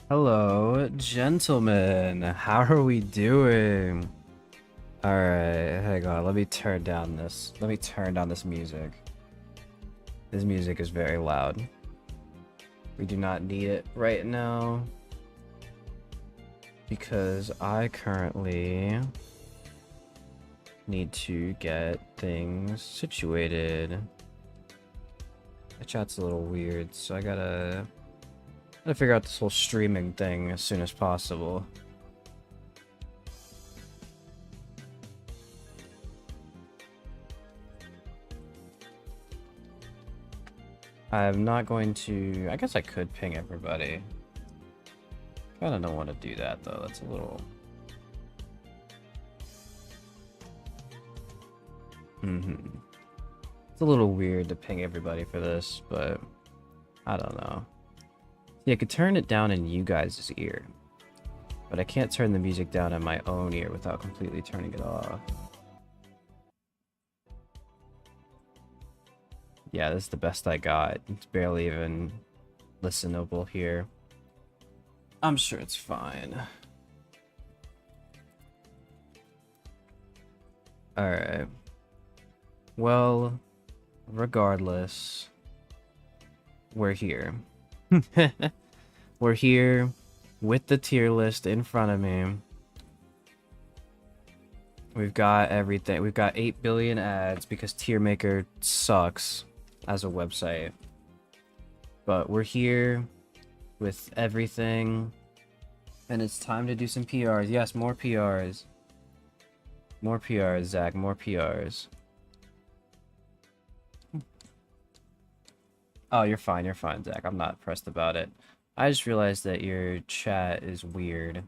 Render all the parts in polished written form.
Hello, gentlemen. How are we doing? Alright, hang on. Let me turn down this. Let me turn down this music. This music is very loud. We do not need it right now. Because I currently need to get things situated. My chat's a little weird, so I gotta figure out this whole streaming thing as soon as possible. I'm not going to... I guess I could ping everybody. Kinda don't want to do that, though. That's a little... It's a little weird to ping everybody for this, but... I don't know. See, I could turn it down in you guys' ear. But I can't turn the music down in my own ear without completely turning it off. Yeah, this is the best I got. It's barely even listenable here. I'm sure it's fine. Alright. Well, regardless, we're here. We're here with the tier list in front of me. We've got everything. We've got 8 billion ads because Tier Maker sucks as a website. But we're here with everything. And it's time to do some PRs. Yes, more PRs. More PRs, Zach. More PRs. Oh, you're fine, Zach. I'm not pressed about it. I just realized that your chat is weird.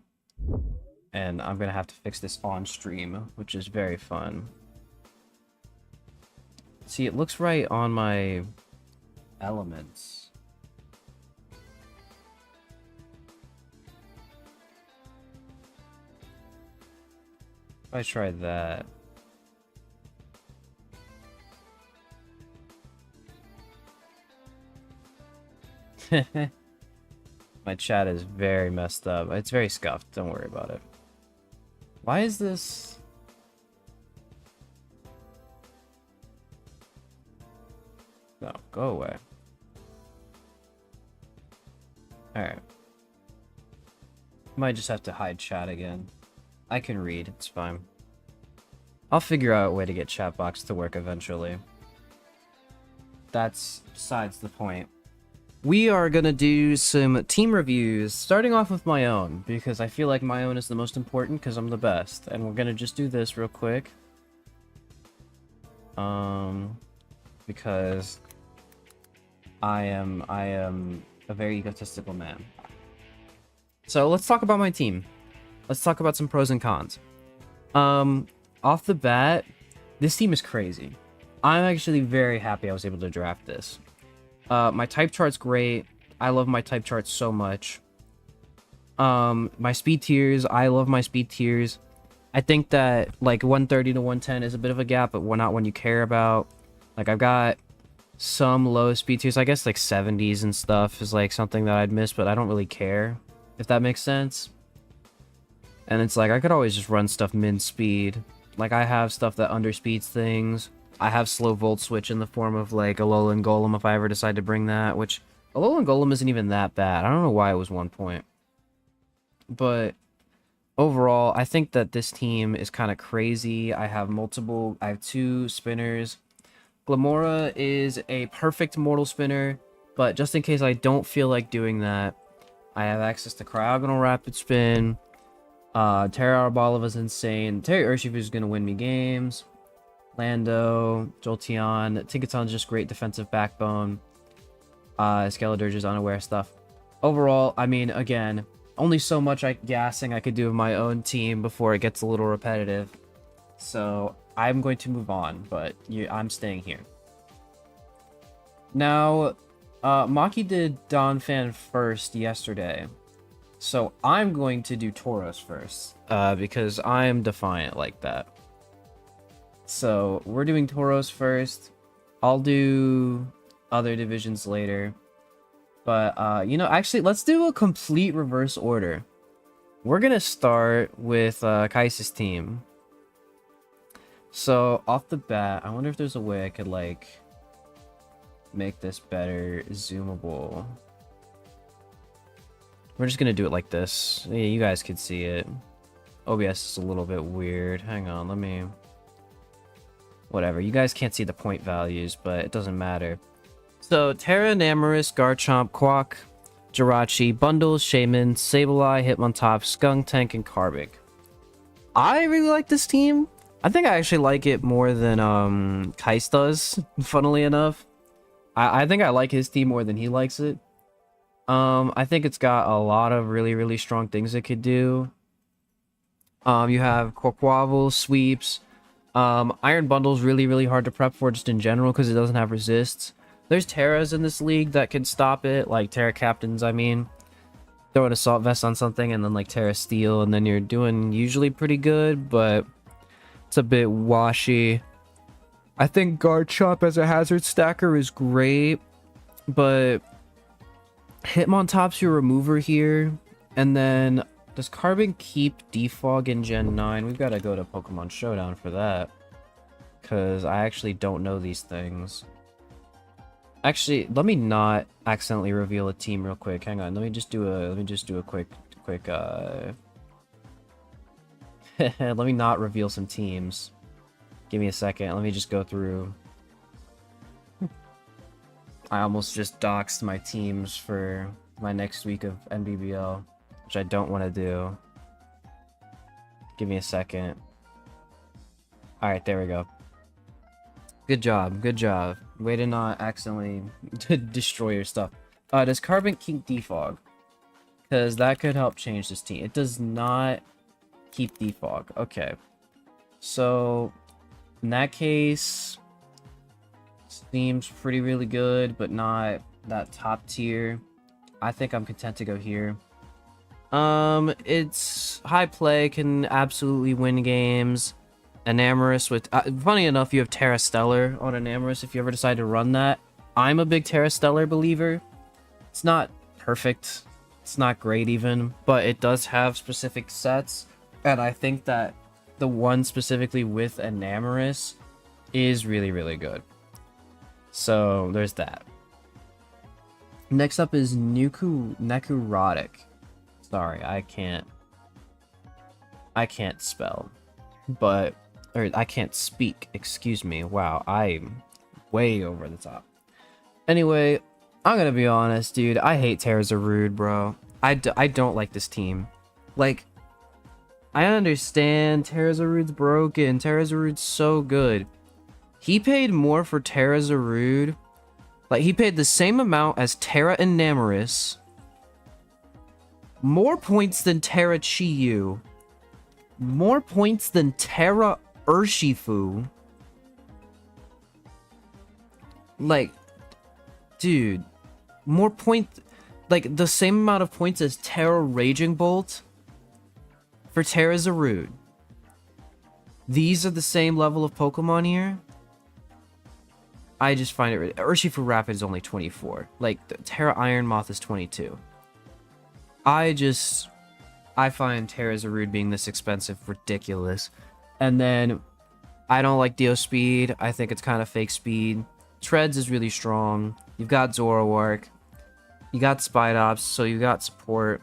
And I'm gonna have to fix this on stream, which is very fun. See, it looks right on my elements. If I try that. My chat is very messed up. It's very scuffed. Don't worry about it. Why is this? No, go away. Alright. Might just have to hide chat again. I can read, it's fine. I'll figure out a way to get chatbox to work eventually. That's besides the point. We are gonna do some team reviews, starting off with my own, because I feel like my own is the most important because I'm the best. And we're gonna just do this real quick. Because I am a very egotistical man. So let's talk about my team. Let's talk about some pros and cons. Off the bat, this team is crazy. I'm actually very happy I was able to draft this. My type chart's great. I love my type chart so much. My speed tiers, I love my speed tiers. I think that like 130 to 110 is a bit of a gap, but not one you care about. Like I've got some low speed tiers. I guess like 70s and stuff is like something that I'd miss, but I don't really care, if that makes sense. And it's like I could always just run stuff min speed. Like I have stuff that underspeeds things. I have slow volt switch in the form of like Alolan Golem if I ever decide to bring that, which Alolan Golem isn't even that bad. I don't know why it was 1 point. But overall, I think that this team is kind of crazy. I have 2 spinners. Glamora is a perfect mortal spinner, but just in case I don't feel like doing that, I have access to Cryogonal Rapid Spin. Terra Arbolive is insane. Terry Urshifu is going to win me games. Lando, Jolteon, Tinkaton's just great defensive backbone. Skeledirge's unaware stuff. Overall, I mean, again, only so much gassing I could do of my own team before it gets a little repetitive. So I'm going to move on, but I'm staying here. Now, Maki did Donphan first yesterday. So I'm going to do Tauros first, because I am defiant like that. So we're doing Tauros first. I'll do other divisions later. But, you know, actually, let's do a complete reverse order. We're gonna start with Kais's team. So, off the bat, I wonder if there's a way I could, like, make this better zoomable. We're just gonna do it like this. Yeah, you guys could see it. OBS is a little bit weird. Hang on, let me... Whatever, you guys can't see the point values, but it doesn't matter. So, Terra, Namorous, Garchomp, Quack, Jirachi, Bundles, Shaman, Sableye, Hitmontop, Skuntank, and Carbink. I really like this team. I think I actually like it more than Kais does, funnily enough. I think I like his team more than he likes it. I think it's got a lot of really strong things it could do. You have Quaquavel, Sweeps. Iron Bundle's really hard to prep for just in general because it doesn't have resists. There's Terras in this league that can stop it, like Terra Captains, I mean. Throw an Assault Vest on something and then like Terra Steel, and then you're doing usually pretty good, but it's a bit washy. I think Garchomp as a hazard stacker is great, but Hitmontop's your remover here. And then, does Carbon keep Defog in Gen 9? We've got to go to Pokemon Showdown for that, because I actually don't know these things. Actually, let me not accidentally reveal a team real quick. Hang on, let me just do a quick let me not reveal some teams. Give me a second. Let me just go through. I almost just doxed my teams for my next week of NBBL, which I don't want to do. Give me a second. Alright, there we go. Good job, good job. Way to not accidentally destroy your stuff. Does Carbon keep Defog? Because that could help change this team. It does not keep Defog. Okay. So, in that case, seems pretty really good, but not that top tier. I think I'm content to go here. It's high play, can absolutely win games. Enamorous with... funny enough, you have Terra Stellar on Enamorous if you ever decide to run that. I'm a big Terra Stellar believer. It's not perfect. It's not great even, but it does have specific sets. And I think that the one specifically with Enamorous is really good. So, there's that. Next up is Nekurotic. Sorry, I can't spell. But... or I can't speak, excuse me. Wow, I'm way over the top. Anyway, I'm gonna be honest, dude. I hate Terrazarude, bro. I don't like this team. Like, I understand Terrazarude's broken. Terrazarude's so good. He paid more for Terrazarude. Like, he paid the same amount as Terra and Namorous. More points than Terra Chiyu. More points than Terra Urshifu. Like, dude, more points, like the same amount of points as Terra Raging Bolt for Terrazarude. These are the same level of Pokemon here. I just find it... Urshifu Rapid is only 24. Like, Terra Iron Moth is 22. I find Terrazarude being this expensive ridiculous. And then, I don't like Dio Speed. I think it's kind of fake speed. Treads is really strong. You've got Zoroark. You got Spidops, so you got support.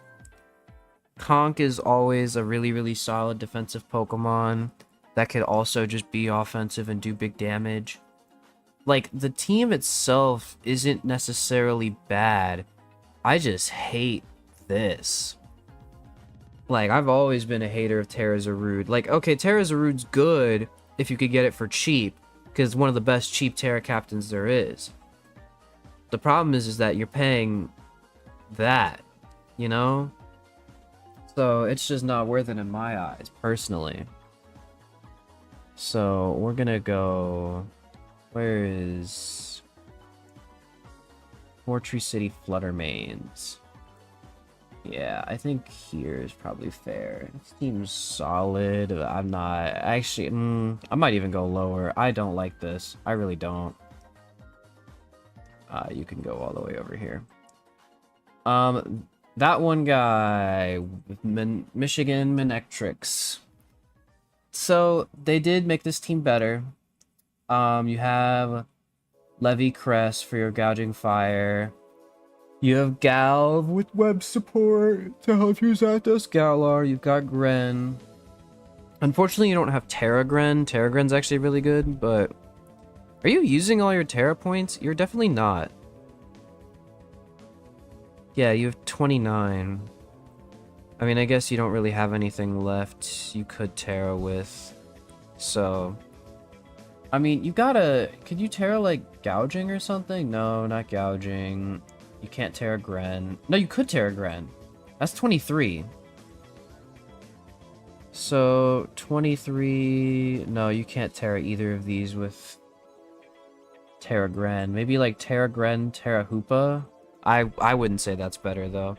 Conk is always a really solid defensive Pokemon that could also just be offensive and do big damage. Like, the team itself isn't necessarily bad. I just hate this. Like, I've always been a hater of Terrazarude. Like, okay, Terrazarude's good if you could get it for cheap, because it's one of the best cheap Terra Captains there is. The problem is that you're paying that, you know? So, it's just not worth it in my eyes, personally. So, we're gonna go... Where is... Fortree City Fluttermanes? Yeah, I think here is probably fair. It seems solid. I'm not... Actually, I might even go lower. I don't like this. I really don't. You can go all the way over here. That one guy with Michigan Manectrics. So they did make this team better. You have Levy Crest for your gouging fire. You have Galv with web support to help you Zapdos Galar. You've got Gren. Unfortunately, you don't have Terragren. Terragren's actually really good, but are you using all your Terra points? You're definitely not. Yeah, you have 29. I mean, I guess you don't really have anything left you could Terra with. So, I mean, you gotta... Could you Terra, like, gouging or something? No, not gouging. You can't Terra Gren. No, you could Terra Gren. That's 23. So, 23... No, you can't Terra either of these with Terra Gren. Maybe, like, Terra Gren, Terra Hoopa? I wouldn't say that's better, though.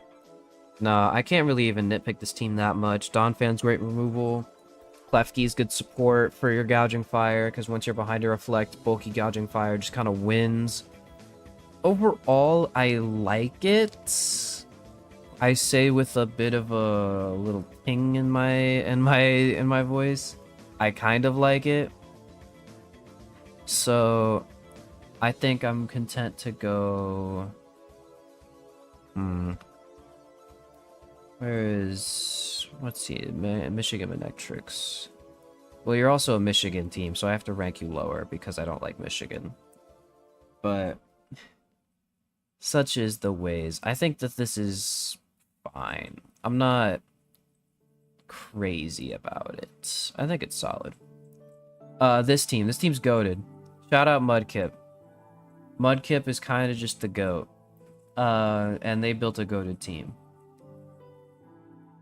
Nah, I can't really even nitpick this team that much. Donphan's great removal. Klefki's good support for your Gouging Fire, because once you're behind a Reflect, bulky Gouging Fire just kind of wins. Overall, I like it. I say with a bit of a little ping in my voice. I kind of like it. So, I think I'm content to go... Where is... Let's see, Michigan Manectrics. Well, you're also a Michigan team, so I have to rank you lower because I don't like Michigan. But... Such is the ways. I think that this is fine. I'm not crazy about it. I think it's solid. This team's goated. Shout out Mudkip. Mudkip is kind of just the goat. And they built a goated team.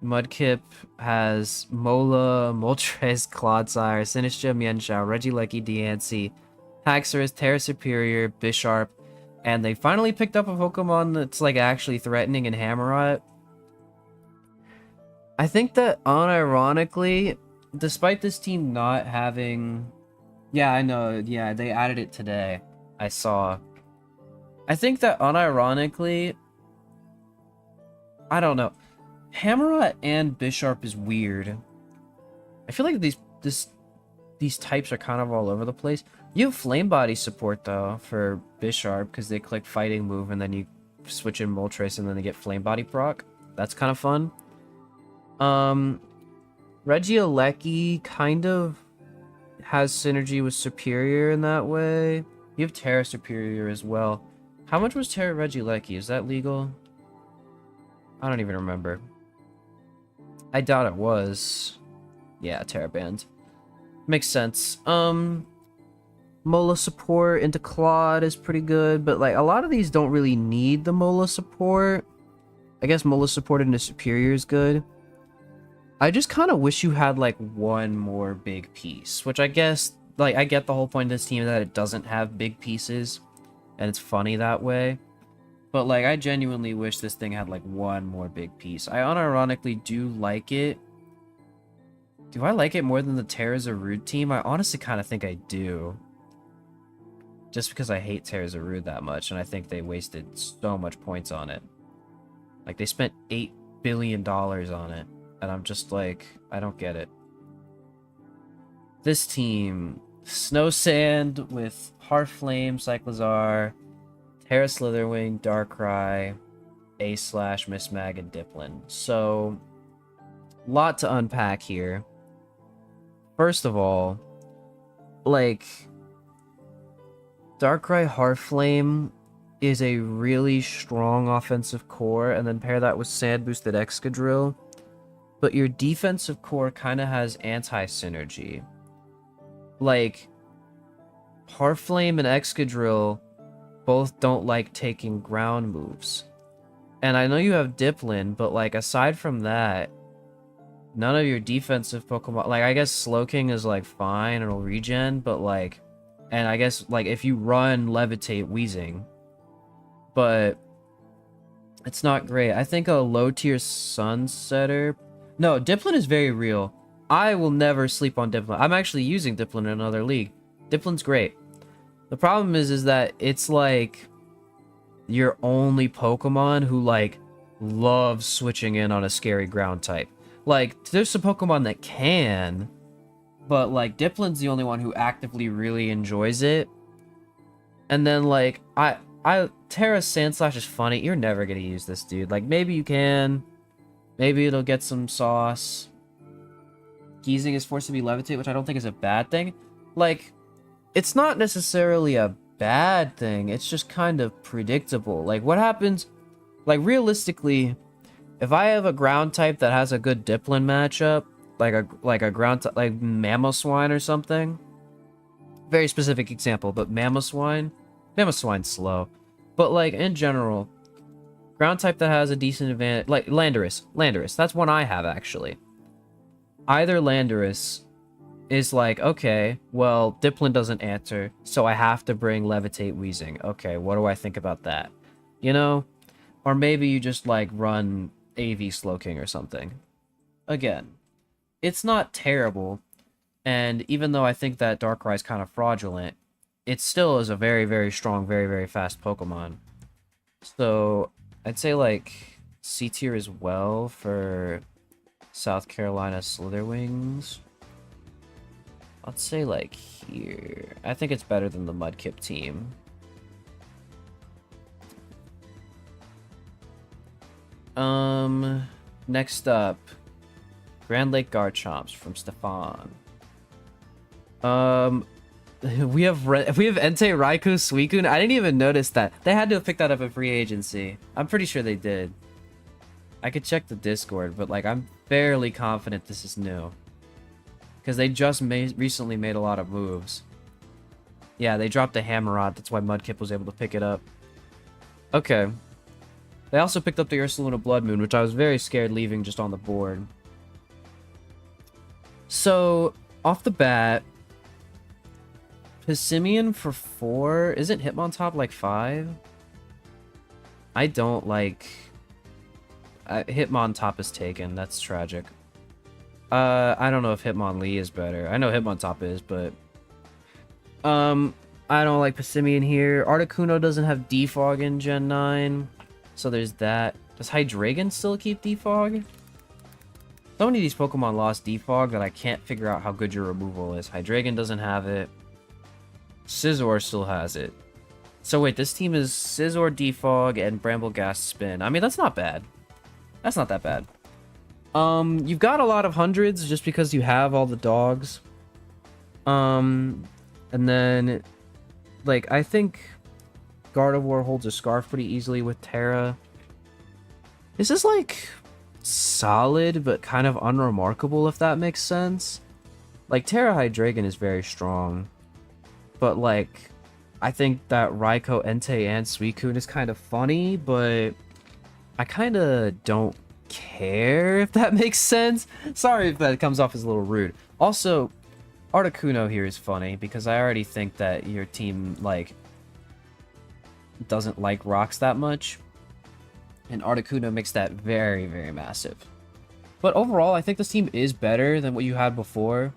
Mudkip has Mola, Moltres, Clodsire, Sinistcha, Mienshao, Regieleki, Diancie, Haxorus, Terra Superior, Bisharp, and they finally picked up a Pokemon that's like actually threatening in Hammerot. I think that unironically, despite this team not having... Yeah, I know, yeah, they added it today. I saw. I think that unironically... I don't know. Hammerot and Bisharp is weird. I feel like these types are kind of all over the place. You have Flame Body support, though, for Bisharp, because they click Fighting move, and then you switch in Moltres, and then they get Flame Body proc. That's kind of fun. Regieleki kind of has synergy with Superior in that way. You have Terra Superior as well. How much was Terra Regieleki? Is that legal? I don't even remember. I doubt it was. Yeah, Terra banned. Makes sense. Mola support into Claude is pretty good, but like a lot of these don't really need the Mola support. I guess Mola support into Superior is good. I just kind of wish you had like one more big piece, which I guess, like, I get the whole point of this team that it doesn't have big pieces, and it's funny that way. But like, I genuinely wish this thing had like one more big piece. I unironically do like it. Do I like it more than the Terra-Zarude team? I honestly kind of think I do. Just because I hate Terra-Zarude that much, and I think they wasted so much points on it. Like, they spent $8 billion on it, and I'm just like, I don't get it. This team, Snow Sand with Heartflame, Cyclizar, Terra Slitherwing, Darkrai, A-Slash, Mismag, and Dipplin. So, lot to unpack here. First of all, like, Darkrai Heartflame is a really strong offensive core, and then pair that with Sand-boosted Excadrill. But your defensive core kind of has anti-synergy. Like, Heartflame and Excadrill both don't like taking ground moves. And I know you have Dipplin, but like, aside from that, none of your defensive Pokemon... Like, I guess Slowking is like fine, it'll regen, but like... And I guess, like, if you run Levitate Weezing, but it's not great. I think a low-tier Sunsetter... No, Dipplin is very real. I will never sleep on Dipplin. I'm actually using Dipplin in another league. Dipplin's great. The problem is that it's like your only Pokemon who, like, loves switching in on a scary ground type. Like, there's some Pokemon that can, but like Diplin's the only one who actively really enjoys it. And then like Terra Sandslash is funny. You're never gonna use this, dude. Like, maybe you can. Maybe it'll get some sauce. Geezing is forced to be Levitate, which I don't think is a bad thing. Like, it's not necessarily a bad thing. It's just kind of predictable. Like, what happens... Like, realistically, if I have a ground type that has a good Diplin matchup, like a ground type, like Mamoswine or something. Very specific example, but Mamoswine's slow. But, like, in general... Ground type that has a decent advantage, like Landorus. That's one I have, actually. Either Landorus is like, okay, well, Diplin doesn't answer, so I have to bring Levitate Weezing. Okay, what do I think about that? You know? Or maybe you just, like, run AV Slowking or something. Again, it's not terrible, and even though I think that Darkrai's kind of fraudulent, it still is a very, very strong, very, very fast Pokemon. So... I'd say, like, C tier as well for South Carolina Slitherwings. I'd say, like, here. I think it's better than the Mudkip team. Next up, Grand Lake Garchomps from Stefan. We have Entei, Raikou, Suicune. I didn't even notice that. They had to have picked that up at free agency. I'm pretty sure they did. I could check the Discord, but like I'm fairly confident this is new. Because they just recently made a lot of moves. Yeah, they dropped a Hammerod. That's why Mudkip was able to pick it up. Okay. They also picked up the Ursaluna Blood Moon, which I was very scared leaving just on the board. So, off the bat... Pissimian for 4? Isn't Hitmontop like 5? I don't like... Hitmontop is taken. That's tragic. I don't know if Hitmonlee is better. I know Hitmontop is, but... I don't like Pissimian here. Articuno doesn't have Defog in Gen 9. So there's that. Does Hydreigon still keep Defog? So many of these Pokemon lost Defog that I can't figure out how good your removal is. Hydreigon doesn't have it. Scizor still has it. So wait, this team is Scizor, Defog, and Brambleghast Spin. I mean, that's not bad. That's not that bad. You've got a lot of hundreds just because you have all the dogs. And then, like, I think Gardevoir holds a Scarf pretty easily with Terra. This is, like, solid, but kind of unremarkable, if that makes sense. Like, Terra Hydreigon is very strong. But, like, I think that Raikou, Entei, and Suicune is kind of funny, but I kind of don't care, if that makes sense. Sorry if that comes off as a little rude. Also, Articuno here is funny, because I already think that your team, like, doesn't like rocks that much. And Articuno makes that very, very massive. But overall, I think this team is better than what you had before.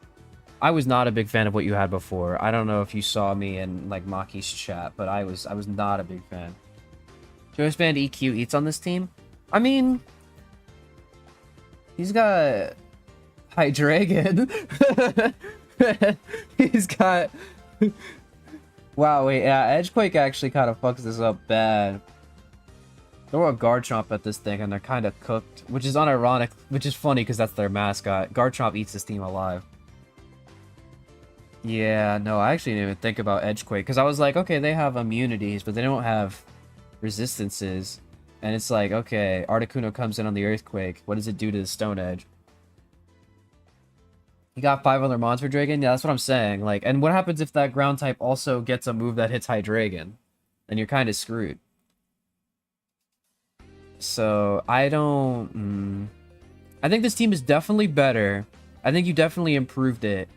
I was not a big fan of what you had before. I don't know if you saw me in, like, Maki's chat, but I was not a big fan. Do you understand EQ eats on this team? I mean... He's got... Hydreigon. He's got... Wow, wait, yeah, Edgequake actually kind of fucks this up bad. Throw a Garchomp at this thing and they're kind of cooked, which is unironic, which is funny because that's their mascot. Garchomp eats this team alive. Yeah, no, I actually didn't even think about Edgequake, because I was like, okay, they have immunities, but they don't have resistances. And it's like, okay, Articuno comes in on the Earthquake. What does it do to the Stone Edge? You got 5 other Monster Dragon? Yeah, that's what I'm saying. Like, and what happens if that ground type also gets a move that hits Hydreigon? Then you're kind of screwed. So, I don't... I think this team is definitely better. I think you definitely improved it.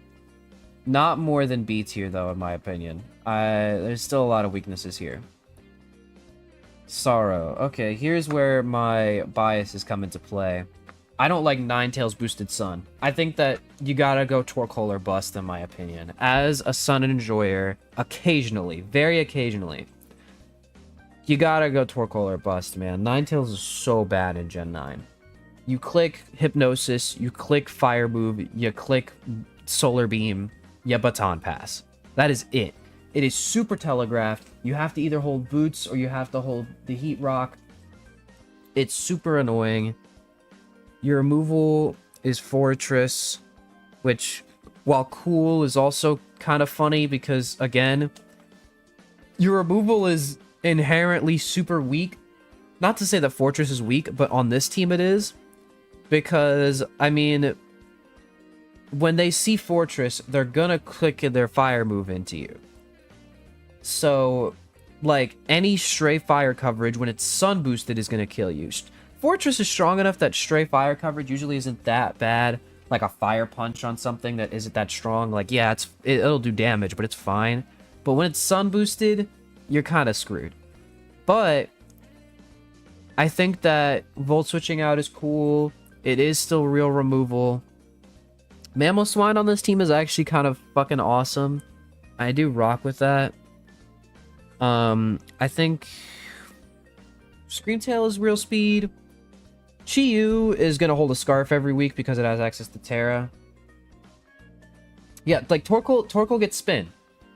Not more than B tier, though, in my opinion. There's still a lot of weaknesses here. Sorrow. Okay, here's where my biases come into play. I don't like Ninetales Boosted Sun. I think that you gotta go Torkoal or bust, in my opinion. As a Sun enjoyer, occasionally, very occasionally, You gotta go Torkoal or bust, man. Ninetales is so bad in Gen 9. You click Hypnosis, you click Fire Move, you click Solar Beam, you Baton Pass. That is it. It is super telegraphed. You have to either hold Boots or you have to hold the Heat Rock. It's super annoying. Your removal is Fortress, which, while cool, is also kind of funny because, again, your removal is inherently super weak. Not to say that Fortress is weak, but on this team it is. Because, I mean, when they see Fortress, they're gonna click their Fire Move into you. So, like, any stray fire coverage when it's Sun Boosted is gonna kill you. Fortress is strong enough that stray fire coverage usually isn't that bad. Like a Fire Punch on something that isn't that strong. Like, yeah, it'll do damage, but it's fine. But when it's Sun Boosted, you're kind of screwed. But I think that Volt switching out is cool. It is still real removal. Mamoswine on this team is actually kind of fucking awesome. I do rock with that. I think Screamtail is real speed. Chi-Yu is gonna hold a Scarf every week because it has access to Terra. Yeah, like Torkoal gets spin.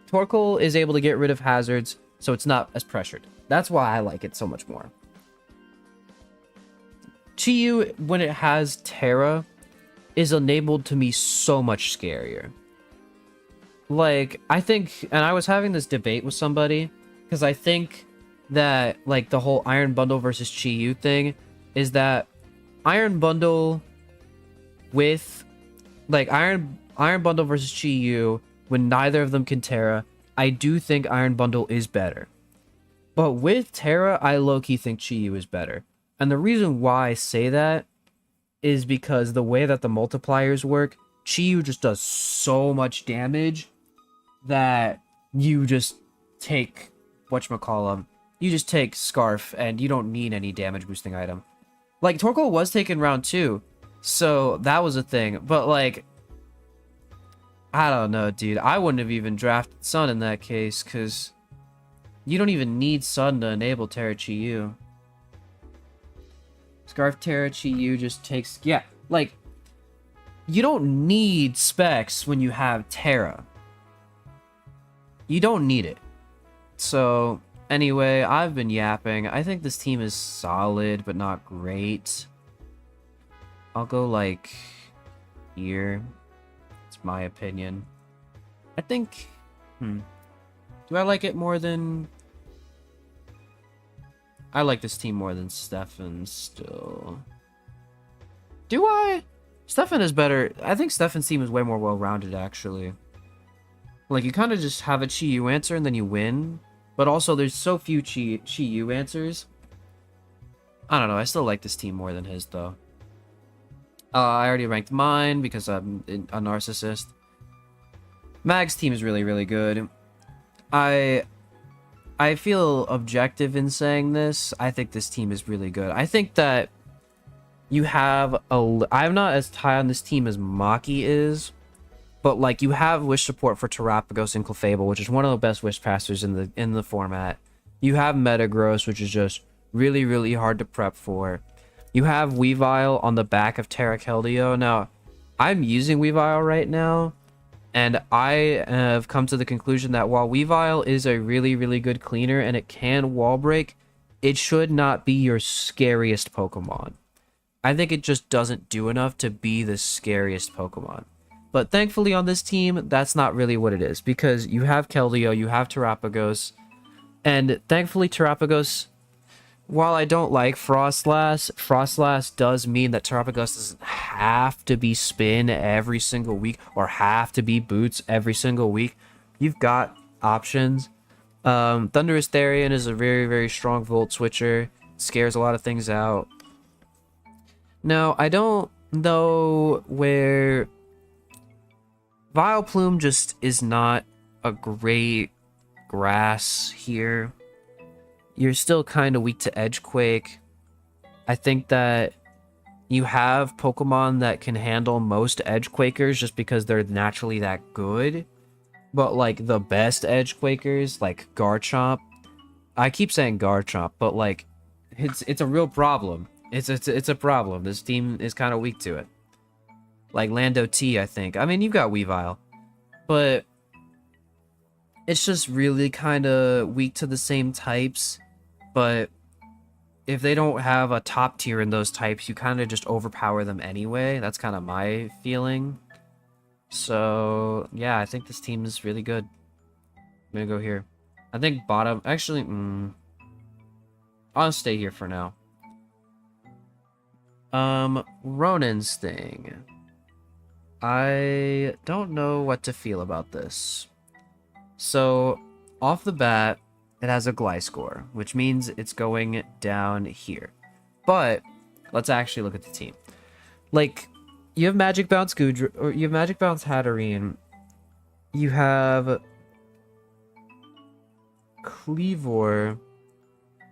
Torkoal is able to get rid of hazards, so it's not as pressured. That's why I like it so much more. Chi-Yu, when it has Terra, is enabled to me so much scarier. Like, I think, and I was having this debate with somebody, because I think that, like, the whole Iron Bundle versus Chi-Yu thing is that Iron Bundle with, like, Iron Bundle versus Chi-Yu, when neither of them can Terra, I do think Iron Bundle is better. But with Terra, I low-key think Chi-Yu is better. And the reason why I say that is because the way that the multipliers work, Chi-Yu just does so much damage that you just take, whatchamacallem, you just take Scarf and you don't need any damage boosting item. Like, Torkoal was taken round 2, so that was a thing. But, like, I don't know, dude. I wouldn't have even drafted Sun in that case, because you don't even need Sun to enable Terra Chi-Yu. Scarf Terra Chi-Yu just takes... Yeah, like, you don't need specs when you have Terra. You don't need it. So, anyway, I've been yapping. I think this team is solid, but not great. I'll go, like, here. It's my opinion. I think... Do I like it more than... I like this team more than Stefan still. Do I? Stefan is better. I think Stefan's team is way more well-rounded, actually. Like, you kind of just have a Chi-Yu answer and then you win. But also, there's so few Chi-Yu answers. I don't know. I still like this team more than his, though. I already ranked mine because I'm a narcissist. Mag's team is really, really good. I feel objective in saying this. I think this team is really good. I think that you have I'm not as high on this team as Maki is, but like you have wish support for Terapagos and Clefable, which is one of the best wish passers in the format. You have Metagross, which is just really, really hard to prep for. You have Weavile on the back of Terra Keldeo. Now, I'm using Weavile right now, and I have come to the conclusion that while Weavile is a really, really good cleaner and it can wall break, it should not be your scariest Pokemon. I think it just doesn't do enough to be the scariest Pokemon. But thankfully on this team, that's not really what it is, because you have Keldeo, you have Terapagos, and thankfully Terapagos, while I don't like Frostlass does mean that Terapagos doesn't have to be Spin every single week or have to be Boots every single week. You've got options. Thundurus Therian is a very, very strong Volt switcher. Scares a lot of things out. Now, I don't know where... Vileplume just is not a great grass here. You're still kind of weak to Edgequake. I think that you have Pokemon that can handle most Edgequakers just because they're naturally that good. But, like, the best Edgequakers, like Garchomp, I keep saying Garchomp, but like, it's a real problem. It's a problem. This team is kind of weak to it. Like Lando T, I think. I mean, you've got Weavile, but it's just really kind of weak to the same types. But if they don't have a top tier in those types, you kind of just overpower them anyway. That's kind of my feeling. So yeah, I think this team is really good. I'm gonna go here. I think bottom. Actually, I'll stay here for now. Ronin's thing. I don't know what to feel about this. So, off the bat, it has a Gliscor, which means it's going down here. But, let's actually look at the team. Like, you have Magic Bounce Goodra, or you have Magic Bounce Hatterene. You have Cleavor.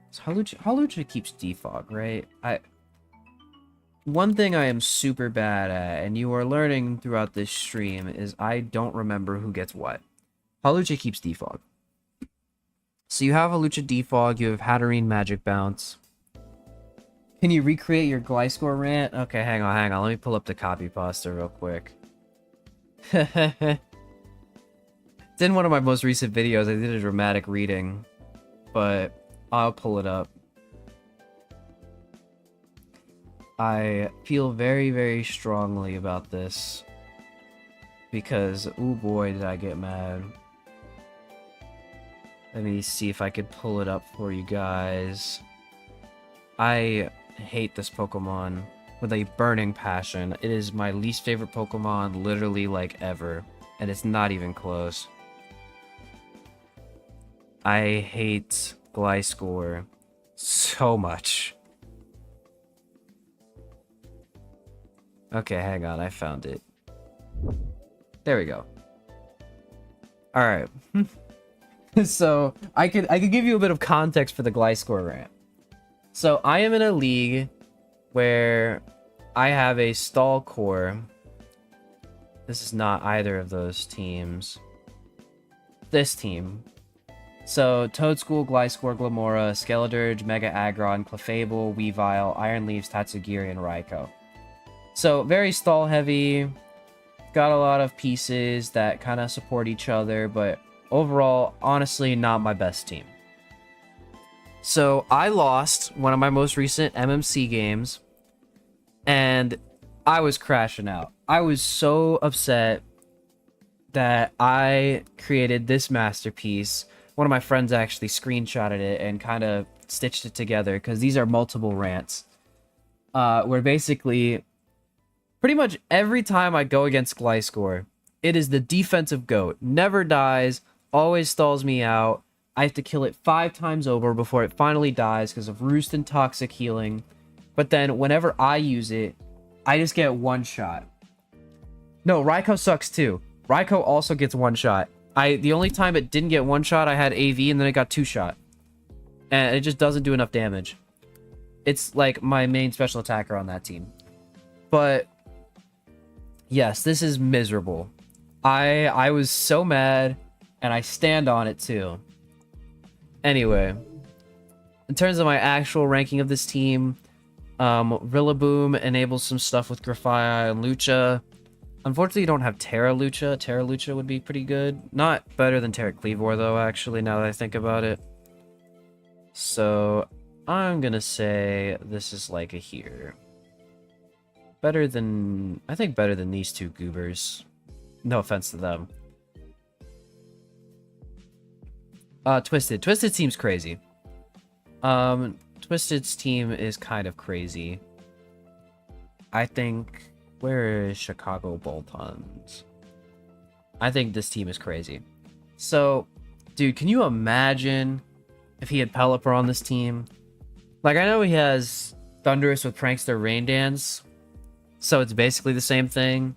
So Hawlucha keeps defog, right? One thing I am super bad at, and you are learning throughout this stream, is I don't remember who gets what. Hawlucha keeps defog. So you have Hawlucha defog, you have Hatterene Magic Bounce. Can you recreate your Gliscor rant? Okay, hang on. Let me pull up the copy pasta real quick. It's in one of my most recent videos. I did a dramatic reading, but I'll pull it up. I feel very, very strongly about this because, oh boy, did I get mad. Let me see if I could pull it up for you guys. I hate this Pokemon with a burning passion. It is my least favorite Pokemon, literally, like, ever. And it's not even close. I hate Gliscor so much. Okay, hang on, I found it. There we go. Alright. So, I could give you a bit of context for the Gliscor rant. So, I am in a league where I have a stall core. This is not either of those teams. This team. So, Toadschool, Gliscor, Glamora, Skeledirge, Mega Aggron, Clefable, Weavile, Iron Leaves, Tatsugiri, and Raikou. So, very stall heavy. Got a lot of pieces that kind of support each other, but overall, honestly, not my best team. So, I lost one of my most recent MMC games, and I was crashing out. I was so upset that I created this masterpiece. One of my friends actually screenshotted it and kind of stitched it together, because these are multiple rants. Where basically, pretty much every time I go against Gliscor, it is the defensive GOAT. Never dies, always stalls me out. I have to kill it 5 times over before it finally dies because of Roost and Toxic Healing. But then whenever I use it, I just get one shot. No, Raikou sucks too. Raikou also gets one shot. The only time it didn't get one shot, I had AV and then it got 2 shot. And it just doesn't do enough damage. It's like my main special attacker on that team. But yes, this is miserable. I was so mad, and I stand on it too. Anyway, in terms of my actual ranking of this team, Rillaboom enables some stuff with Grafaiai and Lucha. Unfortunately, you don't have Terra Lucha. Terra Lucha would be pretty good. Not better than Terra Cleavor, though, actually, now that I think about it. So, I'm gonna say this is like a here. Better than... I think better than these two goobers. No offense to them. Twisted. Twisted seems crazy. Twisted's team is kind of crazy. I think... Where is Chicago Boltons? I think this team is crazy. So, dude, can you imagine if he had Pelipper on this team? Like, I know he has Thundurus with Prankster Rain Dance, so it's basically the same thing.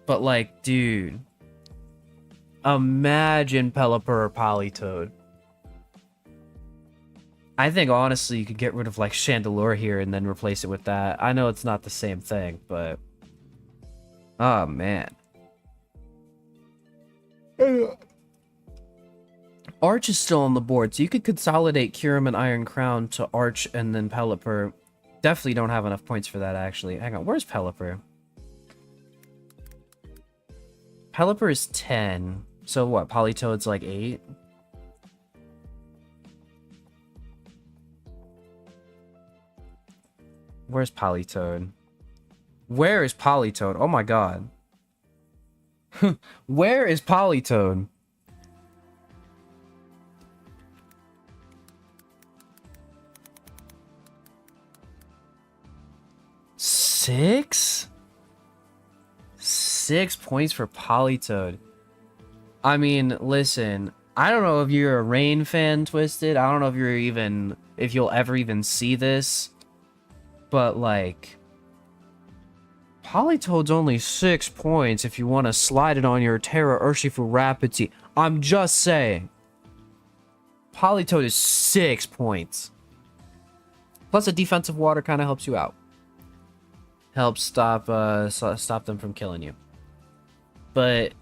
But, like, dude, imagine Pelipper or Politoed. I think, honestly, you could get rid of, like, Chandelure here and then replace it with that. I know it's not the same thing, but... Oh, man. Arch is still on the board, so you could consolidate Kyurem and Iron Crown to Arch and then Pelipper. Definitely don't have enough points for that, actually. Hang on, where's Pelipper? Pelipper is 10. So what, Politoed's like 8? Where's Politoed? Where is Politoed? Oh my god. Where is Politoed? Six? 6 points for Politoed. I mean, listen, I don't know if you're a Rain fan, Twisted. I don't know if you'll ever even see this. But, like, Politoed's only 6 points if you want to slide it on your Terra Urshifu Rapidity. I'm just saying. Politoed is 6 points. Plus, a defensive water kind of helps you out. Helps stop them from killing you. But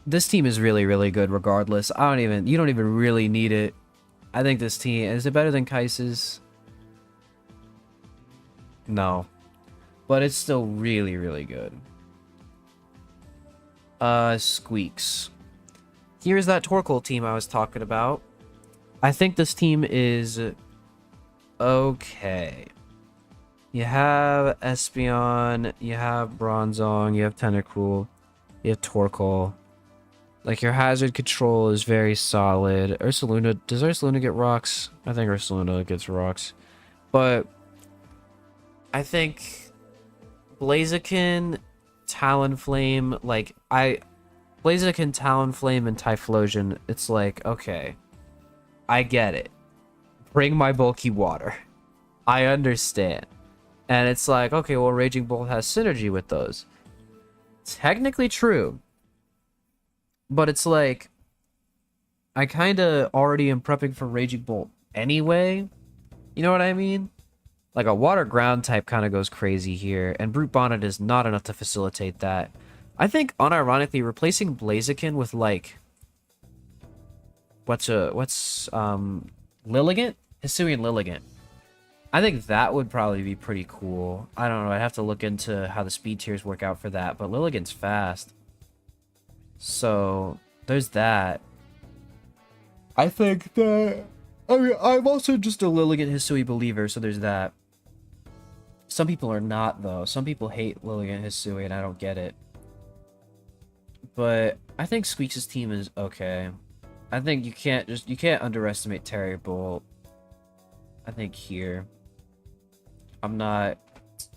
this team is really, really good regardless. You don't even really need it. I think this team, is it better than Kais's? No. But it's still really, really good. Squeaks. Here's that Torkoal team I was talking about. I think this team is okay. You have Espeon, you have Bronzong, you have Tentacruel, you have Torkoal. Like, your hazard control is very solid. Ursaluna, does Ursaluna get rocks? I think Ursaluna gets rocks. But I think Blaziken, Talonflame, Blaziken, Talonflame, and Typhlosion, it's like, okay, I get it. Bring my bulky water. I understand. And it's like, okay, well, Raging Bolt has synergy with those. Technically true. But it's like, I kind of already am prepping for Raging Bolt anyway. You know what I mean? Like, a water ground type kind of goes crazy here, and Brute Bonnet is not enough to facilitate that. I think, unironically, replacing Blaziken with, like, Lilligant? Hisuian Lilligant. I think that would probably be pretty cool. I don't know, I'd have to look into how the speed tiers work out for that, but Lilligant's fast. So, there's that. I think that... I mean, I'm also just a Lilligant Hisui believer, so there's that. Some people are not, though. Some people hate Lilligant Hisui, and I don't get it. But I think Squeaks' team is okay. I think you can't underestimate Terry Bolt. I think here. I'm not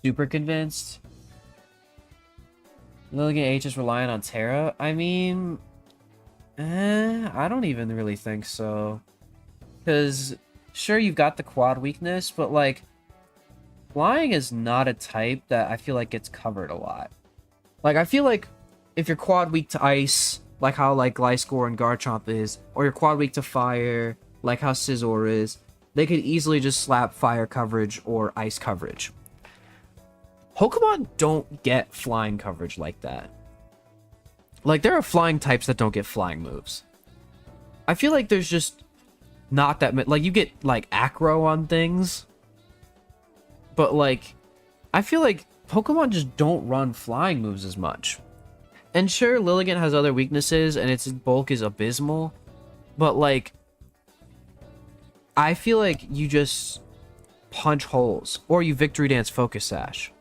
super convinced. Lilligant H is relying on Terra? I mean... I don't even really think so. Because, sure, you've got the quad weakness, but, like, flying is not a type that I feel like gets covered a lot. Like, I feel like if you're quad weak to ice, like how, like, Gliscor and Garchomp is, or you're quad weak to fire, like how Scizor is, they could easily just slap fire coverage or ice coverage. Pokemon don't get flying coverage like that. Like, there are flying types that don't get flying moves. I feel like there's just not that much. Like, you get, like, acro on things. But, like, I feel like Pokemon just don't run flying moves as much. And sure, Lilligant has other weaknesses, and its bulk is abysmal. But, like, I feel like you just punch holes. Or you Victory Dance Focus Sash.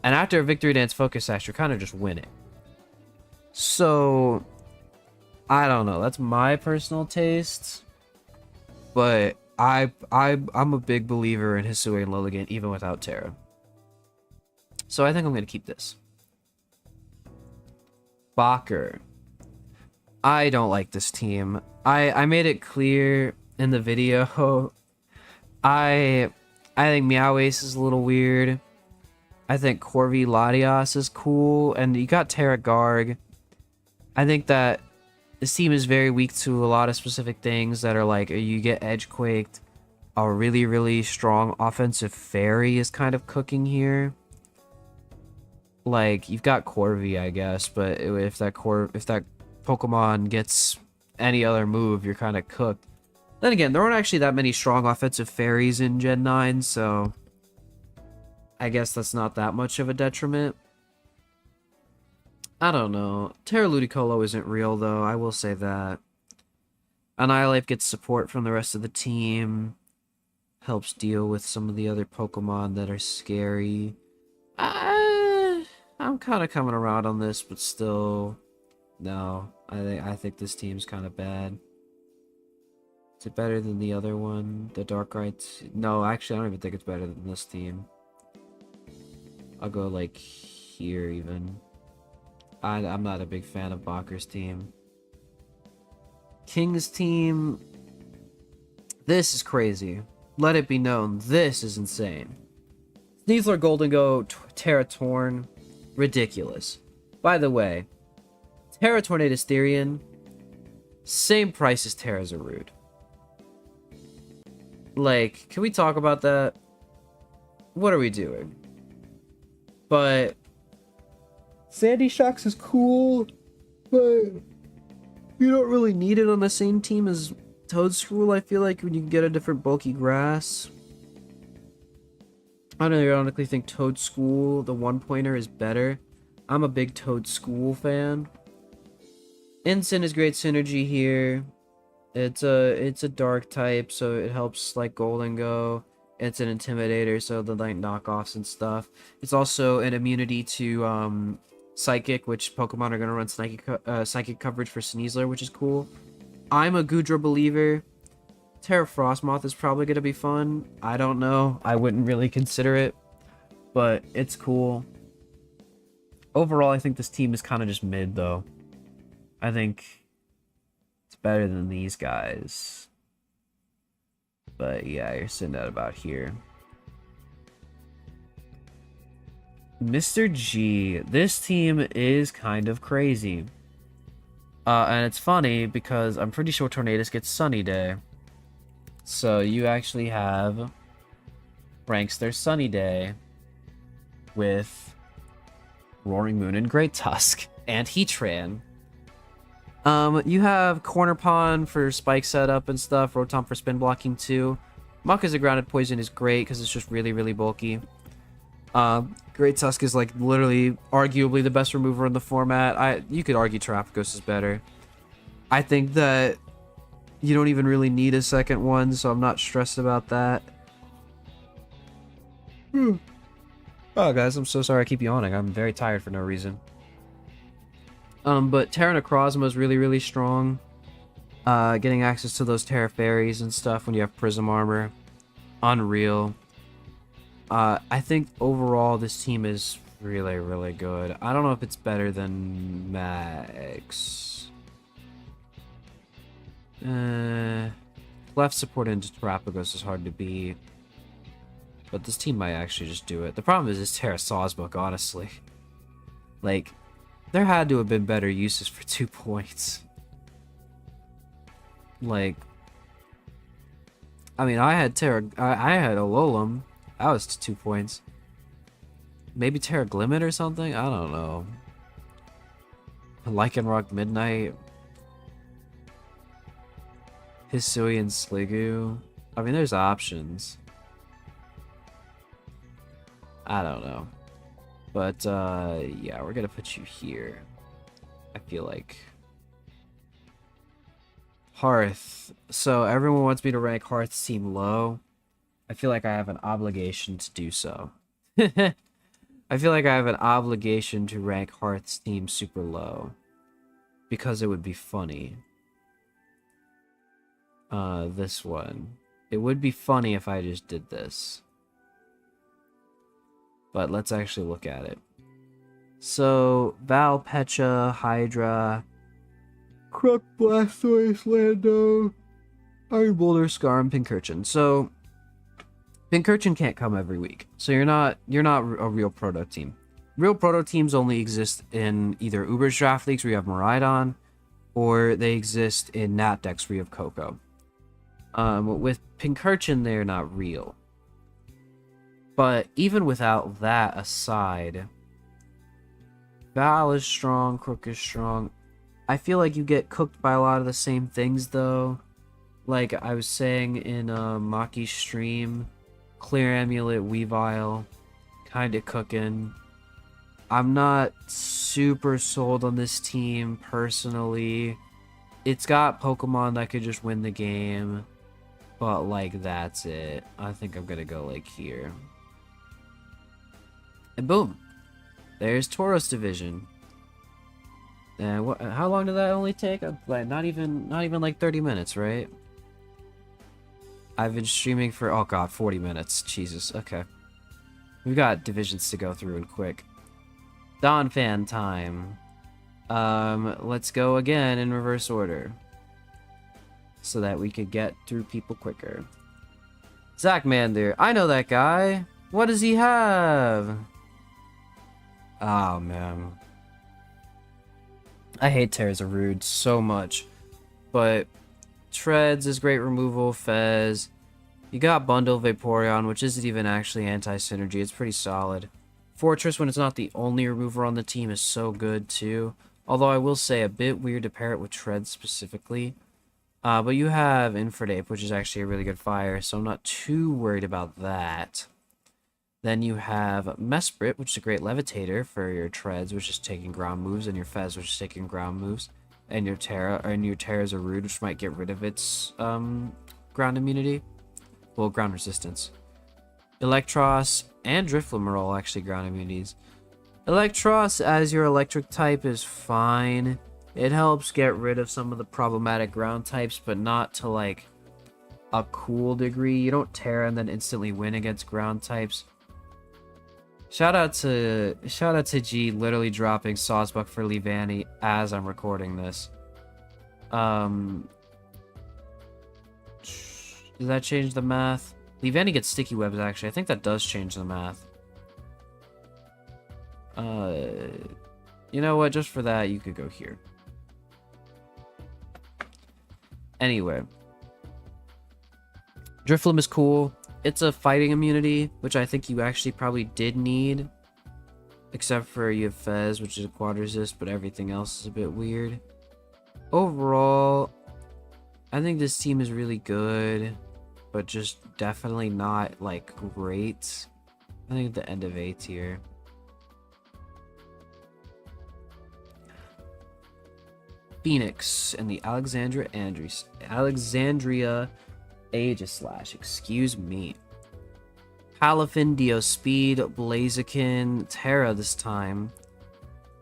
And after a Victory Dance Focus Sash, you're kind of just winning. So, I don't know. That's my personal taste. But I'm a big believer in Hisui and Lilligant, even without Terra. So I think I'm going to keep this. Bakker. I don't like this team. I made it clear in the video. I think Meow Ace is a little weird. I think Corvi Latias is cool. And you got Terra Garg. I think that this team is very weak to a lot of specific things that are like, you get edge quaked. A really, really strong offensive fairy is kind of cooking here. Like, you've got Corvi, I guess, but if that Pokemon gets any other move, you're kind of cooked. Then again, there aren't actually that many strong offensive fairies in Gen 9, so I guess that's not that much of a detriment. I don't know. Terra Ludicolo isn't real, though, I will say that. Annihilate gets support from the rest of the team. Helps deal with some of the other Pokemon that are scary. I'm kind of coming around on this, but still... No, I think this team's kind of bad. Is it better than the other one? The Darkrai? No, actually, I don't even think it's better than this team. I'll go, like, here, even. I'm not a big fan of Bakker's team. King's team... This is crazy. Let it be known, this is insane. Sneasler, Goldengo, Terra Torn. Ridiculous. By the way, Terra Tornadus Therian, same price as Terra Zarude. Like, can we talk about that? What are we doing? But Sandy Shocks is cool, but you don't really need it on the same team as Toadstool, I feel like, when you can get a different bulky grass. I don't ironically think Toadstool, the one-pointer, is better. I'm a big Toadstool fan. Ensign is great synergy here. It's a dark type, so it helps like Goldengo. It's an intimidator, so the like knockoffs and stuff. It's also an immunity to psychic, which Pokemon are gonna run psychic coverage for Sneasler, which is cool. I'm a Goodra believer. Terra Frostmoth is probably gonna be fun. I don't know. I wouldn't really consider it, but it's cool. Overall, I think this team is kind of just mid, though. I think it's better than these guys. But yeah, you're sitting at about here. Mr. G, this team is kind of crazy. And it's funny because I'm pretty sure Tornadus gets Sunny Day. So you actually have Prankster Sunny Day with Roaring Moon and Great Tusk and Heatran. You have Corner Pond for spike setup and stuff, Rotom for spin blocking too. Muck as a grounded poison is great because it's just really, really bulky. Great Tusk is like literally arguably the best remover in the format. You could argue Terrapagos is better. I think that you don't even really need a second one, so I'm not stressed about that. Oh guys, I'm so sorry I keep yawning. I'm very tired for no reason. But Terra Necrozma is really, really strong. Getting access to those Terra Fairies and stuff when you have Prism Armor. Unreal. I think overall this team is really, really good. I don't know if it's better than Max. Left support into Terrapagos is hard to beat. But this team might actually just do it. The problem is this Terra Sawsbuck, honestly. Like, there had to have been better uses for 2 points. Like, I mean, I had Alolan. That was 2 points. Maybe Terra Glimmet or something? I don't know. Lycanroc Midnight. Hisuian Sliggoo. I mean, there's options. I don't know. But, yeah, we're gonna put you here. I feel like. Hearth. So, everyone wants me to rank Hearth's team low. I feel like I have an obligation to do so. I feel like I have an obligation to rank Hearth's team super low. Because it would be funny. This one. It would be funny if I just did this. But let's actually look at it. So, Val, Pecha, Hydra, Crook, Blastoise, Lando, Iron Boulder, Scarm, Pincurchin. So, Pincurchin can't come every week. So you're not a real proto team. Real proto teams only exist in either Uber's draft leagues where you have Miraidon, or they exist in Nat decks where you have Coco. With Pincurchin, they're not real. But even without that aside, Val is strong, Crook is strong. I feel like you get cooked by a lot of the same things, though. Like I was saying in Maki's stream, Clear Amulet, Weavile, kinda cooking. I'm not super sold on this team, personally. It's got Pokemon that could just win the game, but, like, that's it. I think I'm gonna go, like, here. And boom! There's Tauros Division. And how long did that only take? Like, not even like 30 minutes, right? I've been streaming for, oh god, 40 minutes. Jesus, okay. We've got divisions to go through and quick. Donphan time. Let's go again in reverse order. So that we could get through people quicker. Zachmander, I know that guy. What does he have? Oh, man. I hate Terrazarude so much. But Treads is great removal, Fez. You got Bundle Vaporeon, which isn't even actually anti-synergy. It's pretty solid. Fortress, when it's not the only remover on the team, is so good too. Although I will say a bit weird to pair it with Tread specifically. But you have Infernape, which is actually a really good fire, so I'm not too worried about that. Then you have Mesprit, which is a great levitator for your Treads, which is taking ground moves, and your Fez, which is taking ground moves, and your Terrazarude, which might get rid of its ground immunity. Well, ground resistance. Electros and Drifloon are all actually ground immunities. Electros as your electric type is fine. It helps get rid of some of the problematic ground types, but not to like a cool degree. You don't Terra and then instantly win against ground types. Shout out to G literally dropping Sawsbuck for Leavanny as I'm recording this. Does that change the math? Leavanny gets sticky webs actually. I think that does change the math. You know what? Just for that, you could go here. Anyway. Drifloon is cool. It's a fighting immunity, which I think you actually probably did need. Except for you have Fez, which is a quad resist, but everything else is a bit weird. Overall, I think this team is really good, but just definitely not, like, great. I think at the end of A tier. Phoenix and the Alexandria Aegislash, excuse me. Palafin, Speed, Blaziken, Terra this time.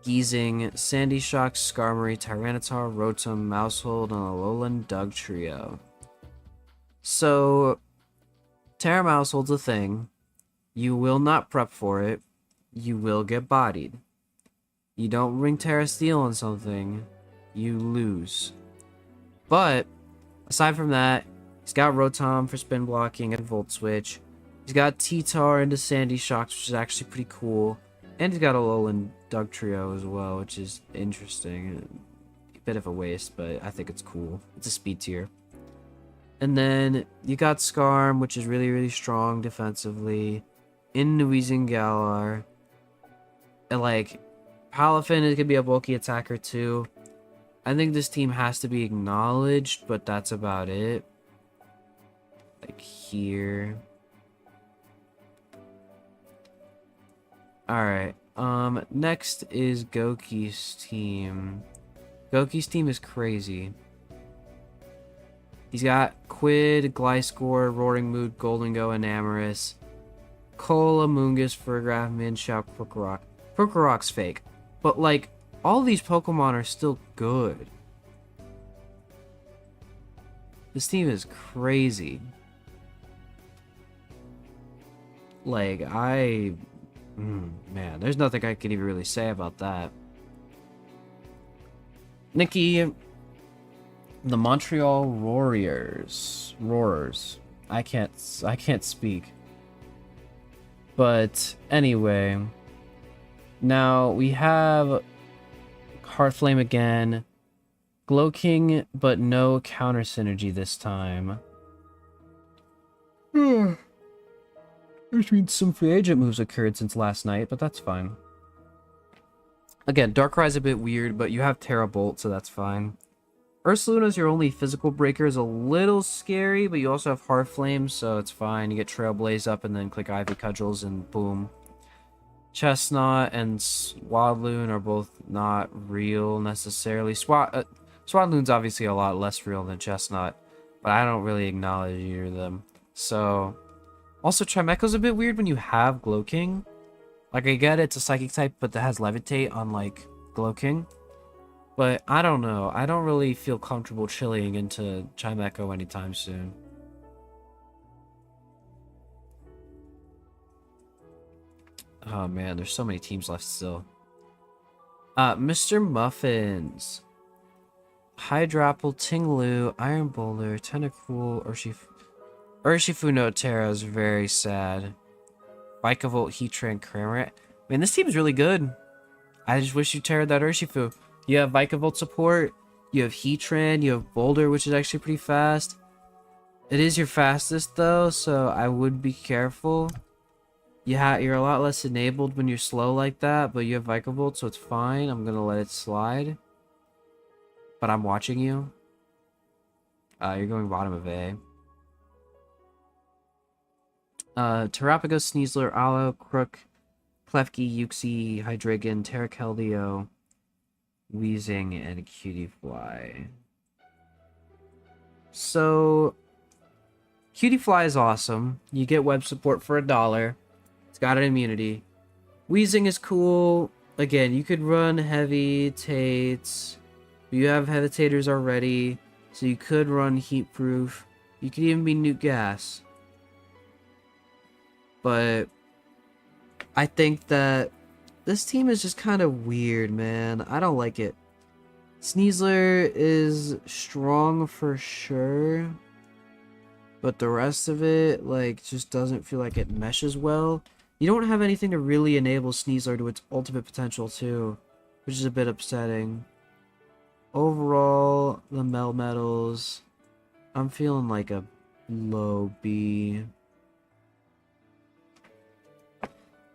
Geezing, Sandy Shock, Skarmory, Tyranitar, Rotom, Mousehold, and Alolan Dugtrio. So, Terra Mousehold's a thing. You will not prep for it. You will get bodied. You don't ring Terra Steel on something, you lose. But, aside from that, he's got Rotom for spin blocking and Volt Switch. He's got T-Tar into Sandy Shocks, which is actually pretty cool. And he's got Alolan Dugtrio as well, which is interesting. A bit of a waste, but I think it's cool. It's a speed tier. And then you got Skarm, which is really, really strong defensively. In Nuizing Galar. And like, Palafin is gonna be a bulky attacker too. I think this team has to be acknowledged, but that's about it. Like here. Alright, next is Goki's team. Goki's team is crazy. He's got Quid, Gliscor, Roaring Mood, Goldengo, Enamorus, Cola, Mungus, Furgraf, Minshout, Krokorok. Krokorok's fake, but like, all these Pokemon are still good. This team is crazy. Like, man, there's nothing I can even really say about that. Nikki, the Montreal Roarers. I can't speak. But anyway, now we have Heartflame again, Glowking, but no counter synergy this time. Which means some free agent moves occurred since last night, but that's fine. Again, Darkrai's a bit weird, but you have Terra Bolt, so that's fine. Ursaluna's your only physical breaker, is a little scary, but you also have Heart Flame, so it's fine. You get Trailblaze up and then click Ivy Cudgels and boom. Chestnut and Swadloon are both not real necessarily. Swadloon's obviously a lot less real than Chestnut, but I don't really acknowledge either of them. So, also Chimecho's a bit weird when you have Glow King. Like, I get it's a Psychic type, but that has Levitate on, like, Glow King. But I don't know. I don't really feel comfortable chilling into Chimecho anytime soon. Oh man, there's so many teams left still. Mr. Muffins. Hydrapple, Tinglu, Iron Boulder, Tentacool, Urshifu no Terra is very sad. Vikavolt, Heatran, Cramorant. Man, this team is really good. I just wish you teared that Urshifu. You have Vikavolt support, you have Heatran, you have Boulder, which is actually pretty fast. It is your fastest though, so I would be careful. You're a lot less enabled when you're slow like that, but you have Vikavolt, so it's fine. I'm gonna let it slide. But I'm watching you. You're going bottom of A. Terrapago, Sneasler, Aloe, Crook, Klefki, Uxie, Hydreigon, Terrakeldeo, Weezing, and Cutiefly. So, Cutiefly is awesome. You get web support for $1. It's got an immunity. Weezing is cool. Again, you could run Heavy Tates. You have Heavitators already, so you could run Heat Proof. You could even be Nuke Gas. But I think that this team is just kind of weird, man. I don't like it. Sneasler is strong for sure, but the rest of it, like, just doesn't feel like it meshes well. You don't have anything to really enable Sneasler to its ultimate potential, too, which is a bit upsetting. Overall, the Melmetals, I'm feeling like a low B.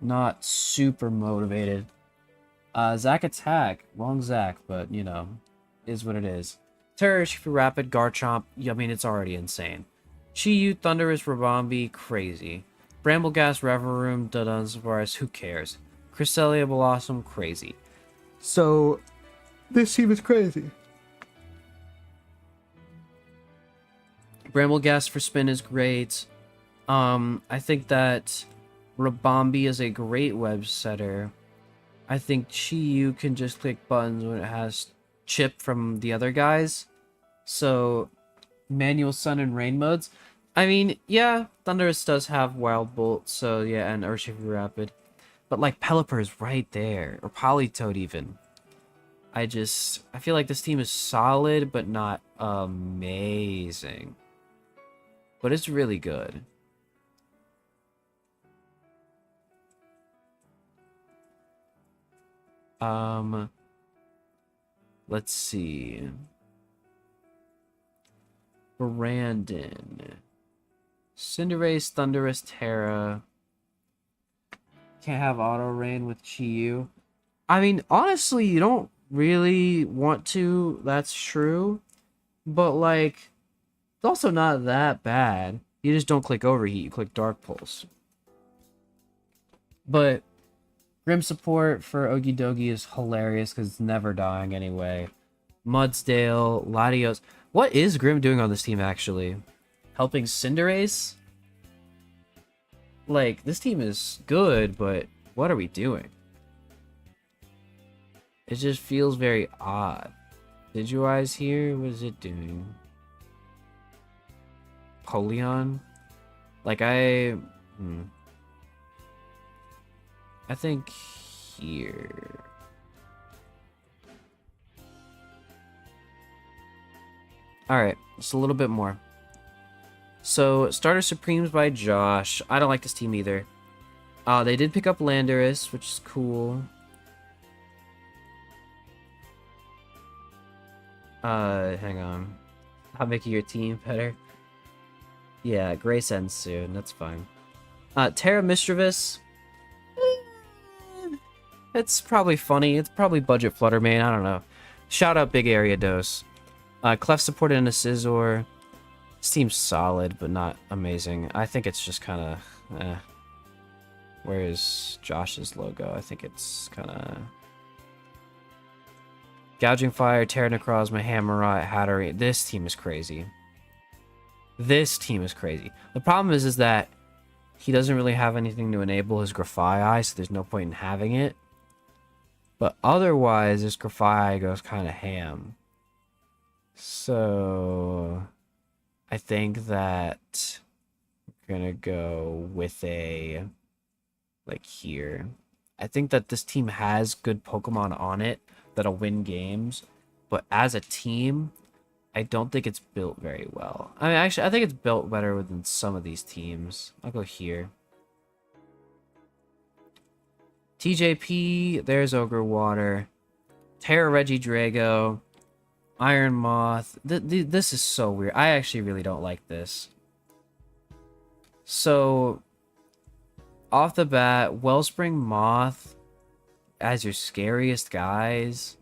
Not super motivated. Zac Attack. Wrong Zac, but, you know, is what it is. Terra, Urshifu, Rapid, Garchomp. I mean, it's already insane. Chi-Yu, Thundurus, Rabombi, crazy. Brambleghast, Revavroom, Dunsparce, who cares? Cresselia, Blossom, crazy. So, this team is crazy. Brambleghast for spin is great. I think that Rabombi is a great web setter. I think Chi-Yu can just click buttons when it has chip from the other guys. So, manual sun and rain modes. I mean, yeah, Thundurus does have Wild Bolt, so yeah, and Urshifu Rapid. But like, Pelipper is right there, or Politoed even. I feel like this team is solid, but not amazing. But it's really good. Let's see. Brandon. Cinderace, Thundurus, Terra. Can't have Auto Rain with Chi-Yu. I mean, honestly, you don't really want to. That's true. But, like, it's also not that bad. You just don't click Overheat. You click Dark Pulse. But Grim support for Okidogi is hilarious because it's never dying anyway. Mudsdale, Latios. What is Grim doing on this team, actually? Helping Cinderace? Like, this team is good, but what are we doing? It just feels very odd. Digitize here? What is it doing? Polion? Like, I think here. Alright, just a little bit more. So, Starter Supremes by Josh. I don't like this team either. They did pick up Landorus, which is cool. Hang on. I'm making your team better. Yeah, Grace ends soon. That's fine. Terra Mischievous. It's probably funny. It's probably budget Flutter main. I don't know. Shout out Big Area Dose. Clef supported in a Scizor. This team's solid, but not amazing. I think it's just kind of... Where is Josh's logo? I think it's kind of... Gouging Fire, Tyranitar, Hammerite, Hattery. This team is crazy. This team is crazy. The problem is that he doesn't really have anything to enable his Grafaiai, so there's no point in having it. But otherwise, this Grafaiai goes kind of ham. So... I think that we're gonna go with a... like here. I think that this team has good Pokemon on it that'll win games, but as a team, I don't think it's built very well. I mean, actually, I think it's built better than some of these teams. I'll go here. TJP, there's Ogre Water, Terra Regidrago, Iron Moth. This is so weird. I actually really don't like this. So... off the bat, Wellspring Moth as your scariest guys.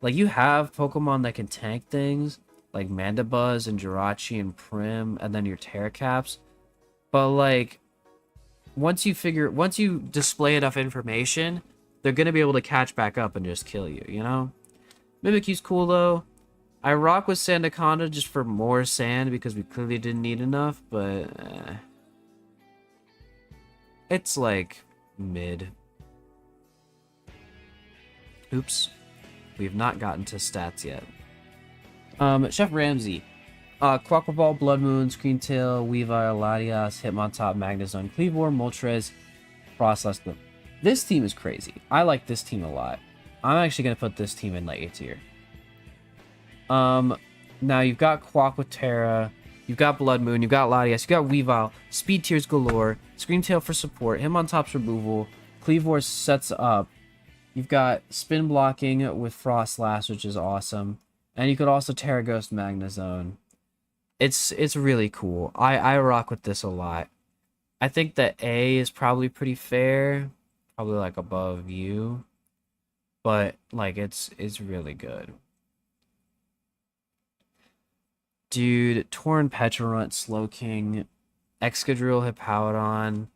Like, you have Pokemon that can tank things, like Mandibuzz and Jirachi and Prim, and then your Terracaps. But, like, once you display enough information, they're going to be able to catch back up and just kill you, you know? Mimikyu's cool, though. I rock with Sandaconda just for more sand, because we clearly didn't need enough, but... it's like mid. Oops. We have not gotten to stats yet. Chef Ramsay. Quaquaval, Blood Moon, Screamtail, Weavile, Latias, Hitmontop, Magnezone, Cleavor, Moltres, Frostlass. This team is crazy. I like this team a lot. I'm actually going to put this team in like A tier. Now you've got Quack with Terra. You've got Blood Moon, you've got Latias, you've got Weavile, Speed Tears galore, Screamtail for support, Hitmontop's removal, Cleavor sets up. You've got Spin Blocking with Frostlass, which is awesome. And you could also Terra Ghost Magnezone. It's really cool. I rock with this a lot. I think that A is probably pretty fair. Probably like above you. But like it's really good. Dude, Torn Pecharunt, Slowking, Excadrill, Hippowdon.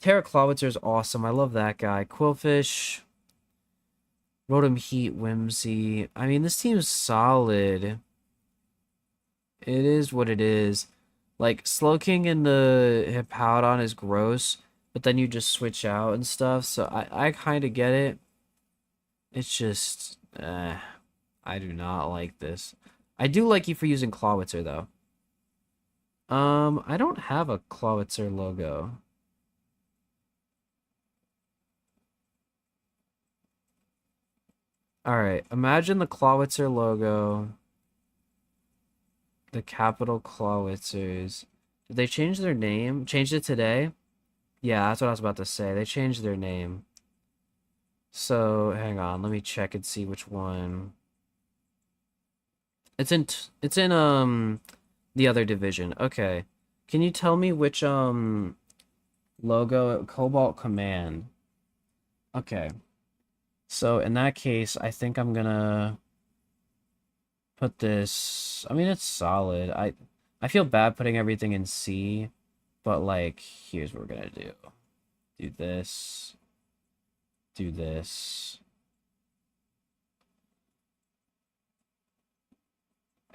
Terra Clawitzer is awesome. I love that guy. Quillfish, Rotom Heat, Whimsy. I mean, this team is solid. It is what it is. Like, Slowking in the Hippowdon is gross, but then you just switch out and stuff, so I kind of get it. It's just, I do not like this. I do like you for using Clawitzer, though. I don't have a Clawitzer logo. Alright, imagine the Clawitzer logo. The capital Clawitzers. Did they change their name? Changed it today? Yeah, that's what I was about to say. They changed their name. So, hang on, let me check and see which one. It's in the other division. Okay. Can you tell me which logo? Cobalt Command. Okay. So in that case, I think I'm gonna put this. I mean, it's solid. I feel bad putting everything in C, but like here's what we're gonna do. Do this. Do this.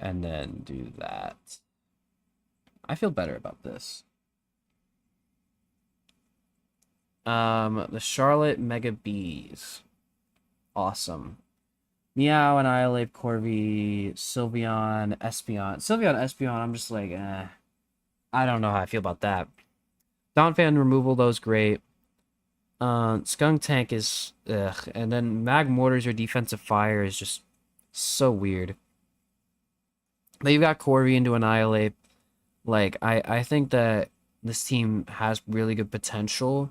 And then do that. I feel better about this. The Charlotte Mega Bees. Awesome. Meow, Annihilate, Corvi, Sylveon, Espeon. Sylveon, Espeon, I'm just like, I don't know how I feel about that. Donphan removal, though, is great. Skunk Tank is, ugh. And then Magmortars or Defensive Fire is just so weird. But you've got Corvi into Annihilate. Like, I think that this team has really good potential.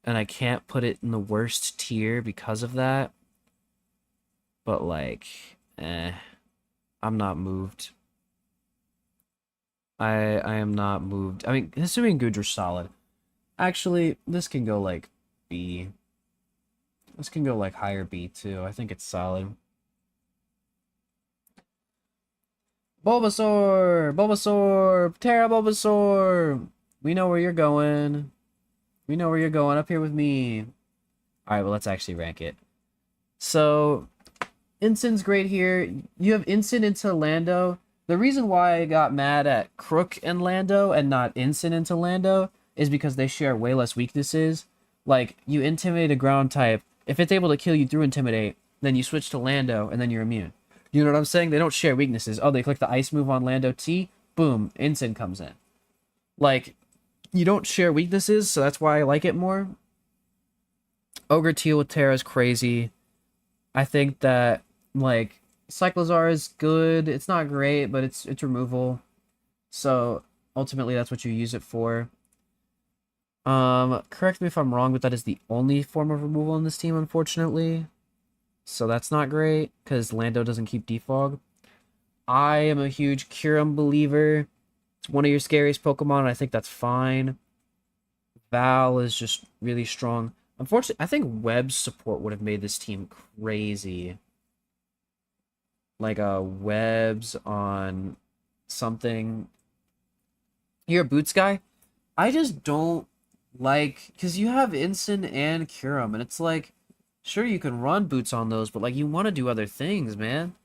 And I can't put it in the worst tier because of that. But, like, I'm not moved. I am not moved. I mean, assuming Goodr's solid. Actually, this can go, like, B. This can go like higher B too. I think it's solid. Bulbasaur! Bulbasaur! Terra Bulbasaur! We know where you're going. We know where you're going. Up here with me. Alright, well, let's actually rank it. So, Ensign's great here. You have Ensign into Lando. The reason why I got mad at Crook and Lando and not Ensign into Lando is because they share way less weaknesses. Like, you intimidate a ground type. If it's able to kill you through Intimidate, then you switch to Lando, and then you're immune. You know what I'm saying? They don't share weaknesses. Oh, they click the ice move on Lando T. Boom. Ensign comes in. Like, you don't share weaknesses, so that's why I like it more. Ogre Teal with Terra is crazy. I think that, like, Cyclozar is good. It's not great, but it's removal. So, ultimately, that's what you use it for. Correct me if I'm wrong, but that is the only form of removal in this team, unfortunately. So that's not great, because Lando doesn't keep defog. I am a huge Kyurem believer. It's one of your scariest Pokemon, and I think that's fine. Val is just really strong. Unfortunately, I think Webb's support would have made this team crazy. Like, Webb's on something. You're a Boots guy? I just don't like... Because you have Ensign and Kyurem, and it's like... Sure, you can run Boots on those, but, like, you want to do other things, man.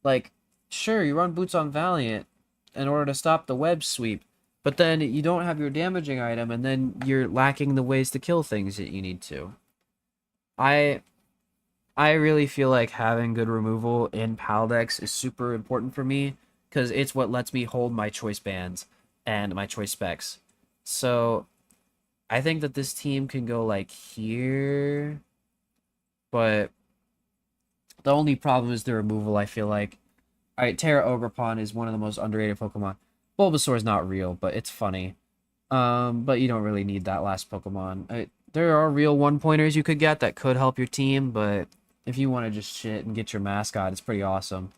Like, sure, you run Boots on Valiant in order to stop the web sweep, but then you don't have your damaging item, and then you're lacking the ways to kill things that you need to. I really feel like having good removal in Paldex is super important for me, because it's what lets me hold my choice bands and my choice specs. So, I think that this team can go, like, here... But the only problem is the removal, I feel like. Alright, Terra Ogerpon is one of the most underrated Pokemon. Bulbasaur is not real, but it's funny. But you don't really need that last Pokemon. There are real one-pointers you could get that could help your team, but if you want to just shit and get your mascot, it's pretty awesome.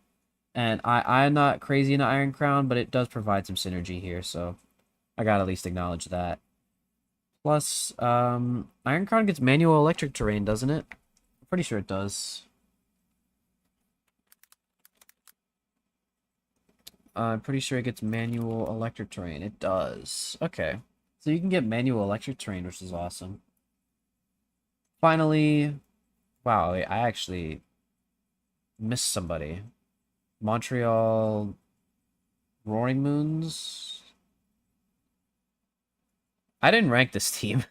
And I'm not crazy into Iron Crown, but it does provide some synergy here, so I gotta at least acknowledge that. Plus, Iron Crown gets manual electric terrain, doesn't it? Pretty sure it does. I'm pretty sure it gets manual electric terrain. It does. Okay. So you can get manual electric terrain, which is awesome. Finally... Wow, I actually missed somebody. Montreal... Roaring Moons? I didn't rank this team.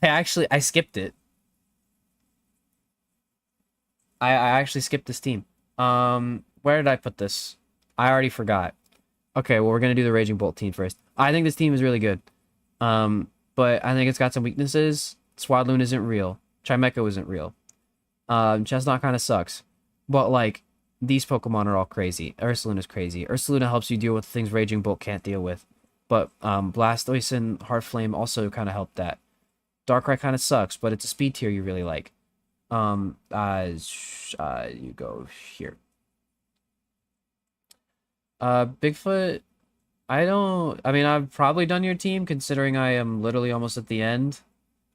I skipped it. I actually skipped this team. Where did I put this? I already forgot. Okay, well, we're gonna do the Raging Bolt team first. I think this team is really good. But I think it's got some weaknesses. Swadloon isn't real. Chimecho isn't real. Chestnut kind of sucks. But, like, these Pokemon are all crazy. Ursaluna is crazy. Ursaluna helps you deal with things Raging Bolt can't deal with. But, Blastoise and Heartflame also kind of help that. Darkrai kind of sucks, but it's a speed tier you really like. You go here. Bigfoot, I mean, I've probably done your team, considering I am literally almost at the end.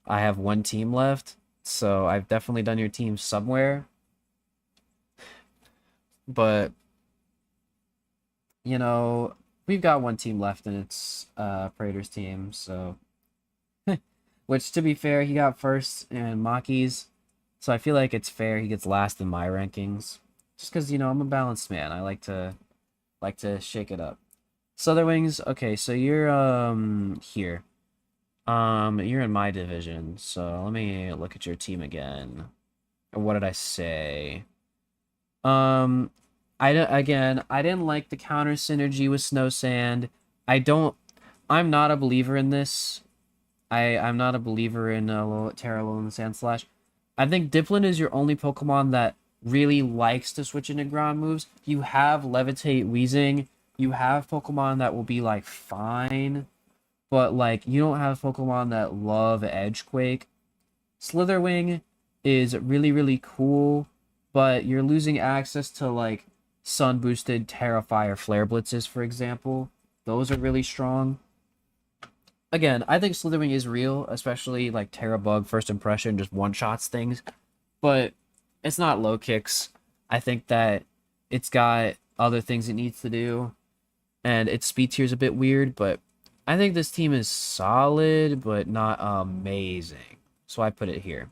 I have one team left, so I've definitely done your team somewhere. But, you know, we've got one team left, and it's, Praetor's team, so... Which, to be fair, he got first in Maki's. So I feel like it's fair he gets last in my rankings. Just because, you know, I'm a balanced man. I like to shake it up. Slitherwings, okay, so you're here. You're in my division. So let me look at your team again. What did I say? I didn't like the counter synergy with Snow Sand. I'm not a believer in this. I'm not a believer in Terra Alolan Sandslash. I think Dipplin is your only Pokemon that really likes to switch into ground moves. You have Levitate Weezing. You have Pokemon that will be, like, fine. But, like, you don't have Pokemon that love Edgequake. Slitherwing is really, really cool. But you're losing access to, like, Sun-boosted Terrafire Flare Blitzes, for example. Those are really strong. Again, I think Slitherwing is real, especially, like, Terra Bug, First Impression, just one-shots things. but it's not low kicks. I think that it's got other things it needs to do, and its speed tier is a bit weird, but I think this team is solid, but not amazing. So I put it here.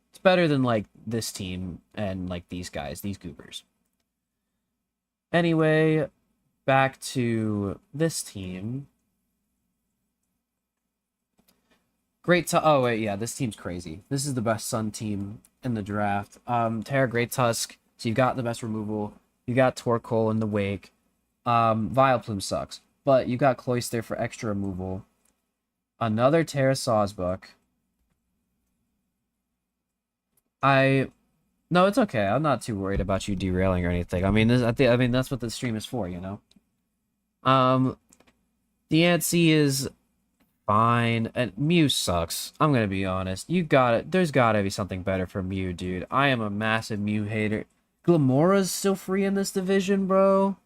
It's better than, like, this team and, like, these guys, these goobers. Anyway, back to this team. Oh, wait, yeah, this team's crazy. This is the best Sun team in the draft. Terra Great Tusk, so you've got the best removal. You got Torkoal in the Wake. Vileplume sucks, but you got Cloyster for extra removal. Another Terra Sawsbuck. No, it's okay. I'm not too worried about you derailing or anything. I mean, that's what the stream is for, you know. The Antsy is fine, and Mew sucks. I'm gonna be honest. There's gotta be something better for Mew, dude. I am a massive Mew hater. Glamora's still free in this division, bro.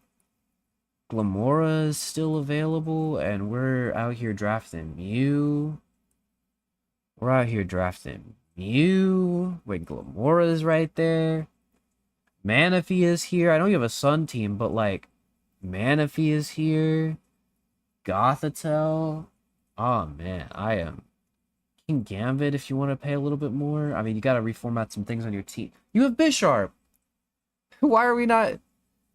Glamora is still available, and we're out here drafting Mew. We're out here drafting Mew. Wait, Glamora's right there. Manaphy is here. I know you have a Sun team, but, like, Manaphy is here. Gothitelle. Oh, man, I am King Gambit if you want to pay a little bit more. I mean, you got to reformat some things on your team. You have Bisharp. Why are we not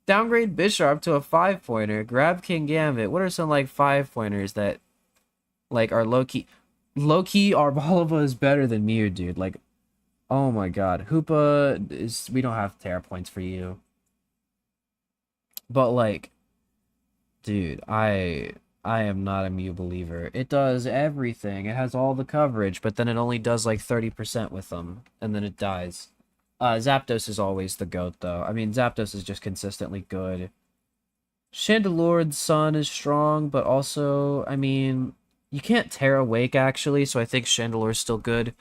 downgrade Bisharp to a 5-pointer? Grab King Gambit. What are some, like, 5-pointers that, like, are low-key? Low-key, Arboliva is better than Mew, dude. Like, oh my god. Hoopa is... We don't have Terra points for you. But, like, dude, I am not a Mew believer. It does everything. It has all the coverage, but then it only does, like, 30% with them, and then it dies. Zapdos is always the GOAT, though. I mean, Zapdos is just consistently good. Chandelure's Sun is strong, but also, I mean... You can't Terra Wake, actually, so I think Chandelure's still good.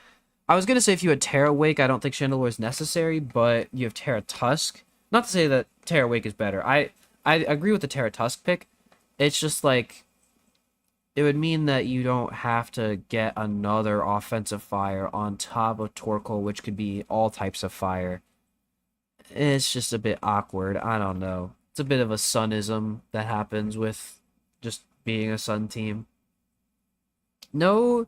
I was going to say if you had Terra Wake, I don't think Chandelure is necessary, but you have Terra Tusk. Not to say that Terra Wake is better. I agree with the Terra Tusk pick. It's just, like, it would mean that you don't have to get another offensive fire on top of Torkoal, which could be all types of fire. It's just a bit awkward. I don't know. It's a bit of a Sunism that happens with just being a Sun team. No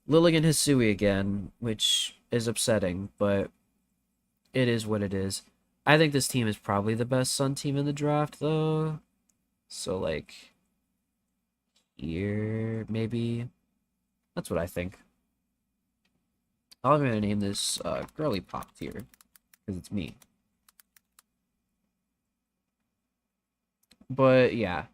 Lilligan Hisui again, which is upsetting, but it is what it is. I think this team is probably the best Sun team in the draft, though. So, like, here, maybe. That's what I think. I'm going to name this Girly Pop tier, because it's me. But, yeah,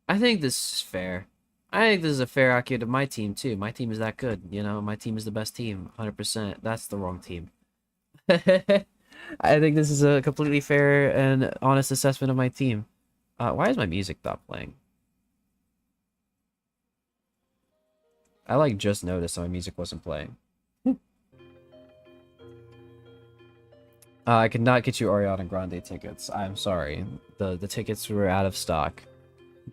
I think this is fair. I think this is a fair accurate of my team, too. My team is that good, you know? My team is the best team, 100%. That's the wrong team. I think this is a completely fair and honest assessment of my team. Why is my music not playing? I, like, just noticed my music wasn't playing. I could not get you Ariana Grande tickets. I'm sorry. The tickets were out of stock.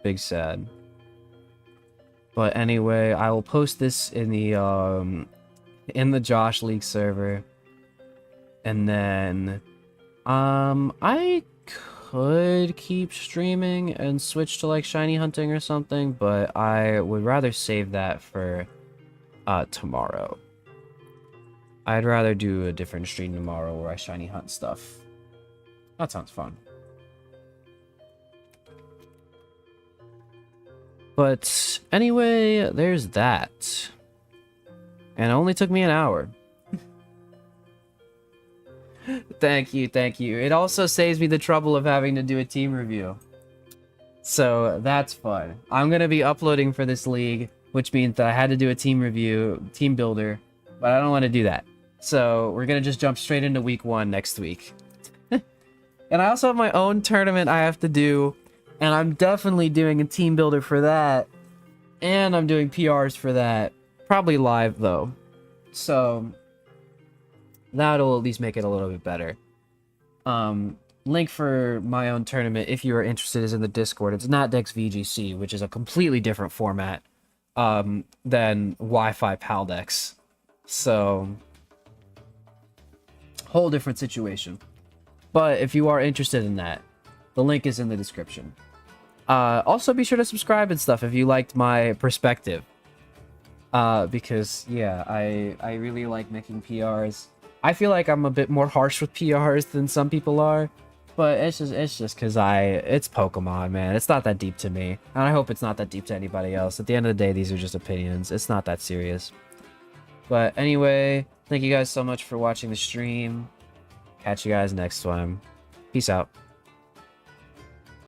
Big sad. But anyway, I will post this in the Josh League server. And then I could keep streaming and switch to, like, shiny hunting or something, but I would rather save that for tomorrow. I'd rather do a different stream tomorrow where I shiny hunt stuff. That sounds fun. But anyway, there's that. And it only took me an hour. Thank you, thank you. It also saves me the trouble of having to do a team review. So that's fun. I'm going to be uploading for this league, which means that I had to do a team review, team builder, but I don't want to do that. So we're going to just jump straight into week 1 next week. And I also have my own tournament I have to do, and I'm definitely doing a team builder for that. And I'm doing PRs for that. Probably live, though. So that'll at least make it a little bit better. Link for my own tournament, if you are interested, is in the Discord. It's not Dex VGC, which is a completely different format than Wi-Fi Paldex. So Whole different situation. But if you are interested in that, the link is in the description. Also, be sure to subscribe and stuff if you liked my perspective. Because, yeah, I really like making PRs. I feel like I'm a bit more harsh with PRs than some people are. But it's just because it's Pokemon, man. It's not that deep to me. And I hope it's not that deep to anybody else. At the end of the day, these are just opinions. It's not that serious. But anyway, thank you guys so much for watching the stream. Catch you guys next time. Peace out.